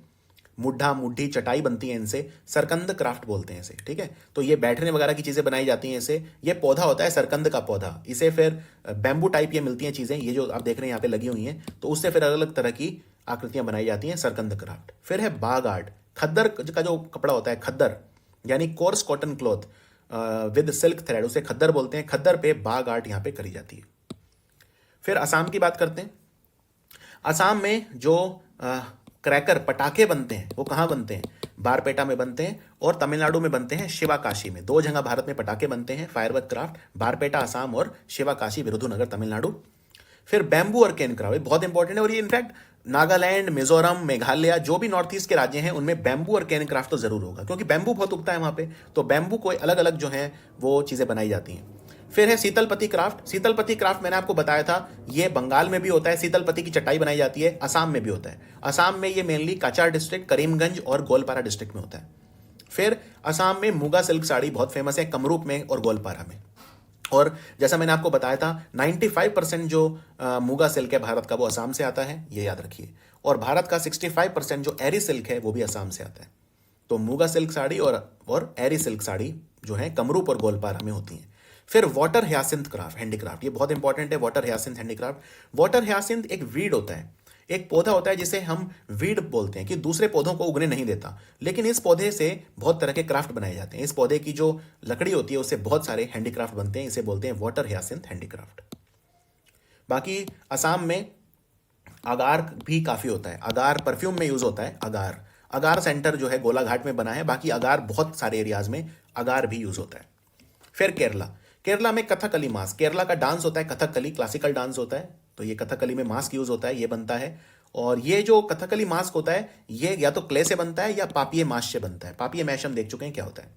मुड्ढा मुड्ढी चटाई बनती है इनसे, सरकंद क्राफ्ट बोलते हैं इसे, ठीक है। तो ये बैठने वगैरह की चीजें बनाई जाती हैं इसे, ये पौधा होता है सरकंद का पौधा, इसे फिर बैम्बू टाइप ये मिलती हैं चीजें, ये जो आप देख रहे हैं यहाँ पे लगी हुई हैं, तो उससे फिर अलग अलग तरह की आकृतियां बनाई जाती हैं, सरकंद क्राफ्ट। फिर है बाग आर्ट, खद्दर का जो कपड़ा होता है, खद्दर यानी course cotton cloth with silk thread, उसे खद्दर बोलते हैं, खद्दर पे बाग आर्ट यहाँ पे करी जाती है। फिर असम की बात करते हैं। असम में जो क्रैकर पटाखे बनते हैं वो कहाँ बनते हैं, बारपेटा में बनते हैं और तमिलनाडु में बनते हैं शिवाकाशी में, 2 जगह भारत में पटाखे बनते हैं फायरवर्क क्राफ्ट, बारपेटा असम और शिवाकाशी विरुधुनगर तमिलनाडु। फिर बैम्बू और केन क्राफ्ट बहुत इंपॉर्टेंट है, और ये इनफैक्ट नागालैंड, मिजोरम, मेघालय, जो भी नॉर्थ ईस्ट के राज्य हैं उनमें बैम्बू और केन क्राफ्ट तो जरूर होगा, क्योंकि बैम्बू बहुत उगता है वहां पे, तो बैम्बू को अलग अलग जो है वो चीजें बनाई जाती हैं। फिर है शीतलपति क्राफ्ट। शीतलपति क्राफ्ट मैंने आपको बताया था, ये बंगाल में भी होता है, शीतलपति की चटाई बनाई जाती है, असम में भी होता है। असम में ये मेनली काचार डिस्ट्रिक्ट, करीमगंज और गोलपारा डिस्ट्रिक्ट में होता है। फिर असम में मुगा सिल्क साड़ी बहुत फेमस है, कमरूप में और गोलपारा में। और जैसा मैंने आपको बताया था 95% जो मुगा सिल्क है भारत का वो असम से आता है, ये याद रखिए। और भारत का 65% जो एरी सिल्क है वो भी असम से आता है। तो मुगा सिल्क साड़ी और एरी सिल्क साड़ी जो है कमरूप और गोलपारा में होती हैं। फिर वाटर ह्यासिंथ क्राफ्ट, हैंडीक्राफ्ट, ये बहुत इंपॉर्टेंट है। Water hyacinth handicraft. Water hyacinth एक वीड होता है, एक पौधा होता है जिसे हम वीड बोलते हैं, कि दूसरे पौधों को उगने नहीं देता, लेकिन इस पौधे से बहुत तरह के क्राफ्ट बनाए जाते हैं। इस पौधे की जो लकड़ी होती है उससे बहुत सारे हैंडीक्राफ्ट बनते हैं, इसे बोलते हैं वाटर ह्यासिंथ हैंडीक्राफ्ट। बाकी असम में अगार भी काफी होता है, अगार परफ्यूम में यूज होता है। अगार अगार सेंटर जो है गोलाघाट में बना है, बाकी अगार बहुत सारे एरियाज में अगार भी यूज होता है। फिर केरला। केरला में कथकली मास्क, केरला का डांस होता है कथकली, क्लासिकल डांस होता है, तो ये कथकली में मास्क यूज होता है, ये बनता है। और ये जो कथकली मास्क होता है ये या तो क्ले से बनता है या पापिये माश से बनता है। पापिये मैश हम देख चुके हैं क्या होता है।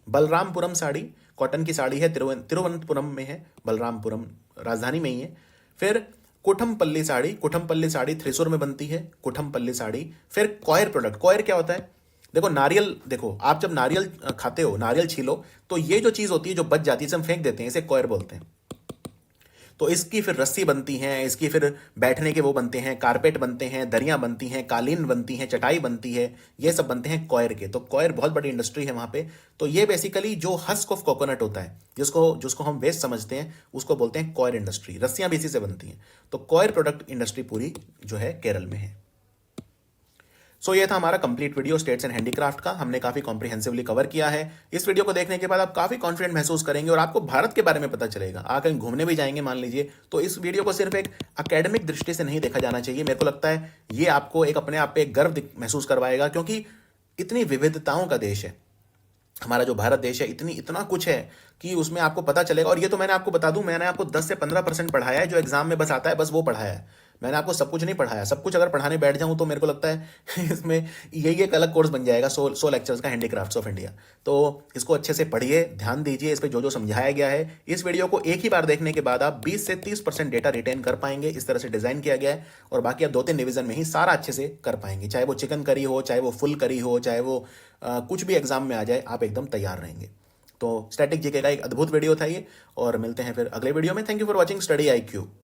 बलरामपुरम साड़ी, कॉटन की साड़ी है, तिरुवनंतपुरम में है, बलरामपुरम राजधानी में ही है। फिर कुठमपल्ली साड़ी, कुठमपल्ली साड़ी थ्रिसुर में बनती है, कुठमपल्ली साड़ी। फिर कॉयर प्रोडक्ट, कॉयर क्या होता है? देखो नारियल, देखो आप जब नारियल खाते हो, नारियल छीलो, तो ये जो चीज होती है जो बच जाती है इसे हम फेंक देते हैं, इसे कॉयर बोलते हैं। तो इसकी फिर रस्सी बनती हैं, इसकी फिर बैठने के वो बनते हैं, कारपेट बनते हैं, दरियां बनती हैं, कालीन बनती हैं, चटाई बनती है, ये सब बनते हैं कॉयर के। तो कॉयर बहुत बड़ी इंडस्ट्री है वहां पे। तो ये बेसिकली जो हस्क ऑफ कोकोनट होता है, जिसको जिसको हम वेस्ट समझते हैं, उसको बोलते हैं कॉयर इंडस्ट्री। रस्सियां भी इसी से बनती हैं। तो कॉयर प्रोडक्ट इंडस्ट्री पूरी जो है केरल में है। सो ये था हमारा complete video states and handicraft का। हमने काफी कॉम्प्रिहेंसिवली कवर किया है। इस वीडियो को देखने के बाद आप काफी कॉन्फिडेंट महसूस करेंगे और आपको भारत के बारे में पता चलेगा। आप कहीं घूमने भी जाएंगे मान लीजिए, तो इस वीडियो को सिर्फ एक एकेडमिक दृष्टि से नहीं देखा जाना चाहिए। मेरे को लगता है ये आपको एक अपने आप पे एक गर्व महसूस करवाएगा, क्योंकि इतनी विविधताओं का देश है हमारा जो भारत देश है, इतना कुछ है कि उसमें आपको पता चलेगा। और ये तो मैंने आपको बता दूं, मैंने आपको 10 से 15% पढ़ाया है, जो एग्जाम में बस आता है, बस वो पढ़ाया है। मैंने आपको सब कुछ नहीं पढ़ाया। सब कुछ अगर पढ़ाने बैठ जाऊं तो मेरे को लगता है इसमें यही एक अलग कोर्स बन जाएगा, 100 लेक्चर्स का, हैंडीक्राफ्ट्स ऑफ इंडिया। तो इसको अच्छे से पढ़िए, ध्यान दीजिए इस पर जो जो समझाया गया है। इस वीडियो को एक ही बार देखने के बाद आप 20 से 30% डेटा रिटेन कर पाएंगे। इस तरह से डिजाइन किया गया है, और बाकी आप 2-3 डिवीजन में ही सारा अच्छे से कर पाएंगे। चाहे वो चिकन करी हो, चाहे वो फुल करी हो, चाहे वो कुछ भी एग्जाम में आ जाए, आप एकदम तैयार रहेंगे। तो स्टैटिक जीके का एक अद्भुत वीडियो था ये, और मिलते हैं फिर अगले वीडियो में। Thank you for watching study IQ।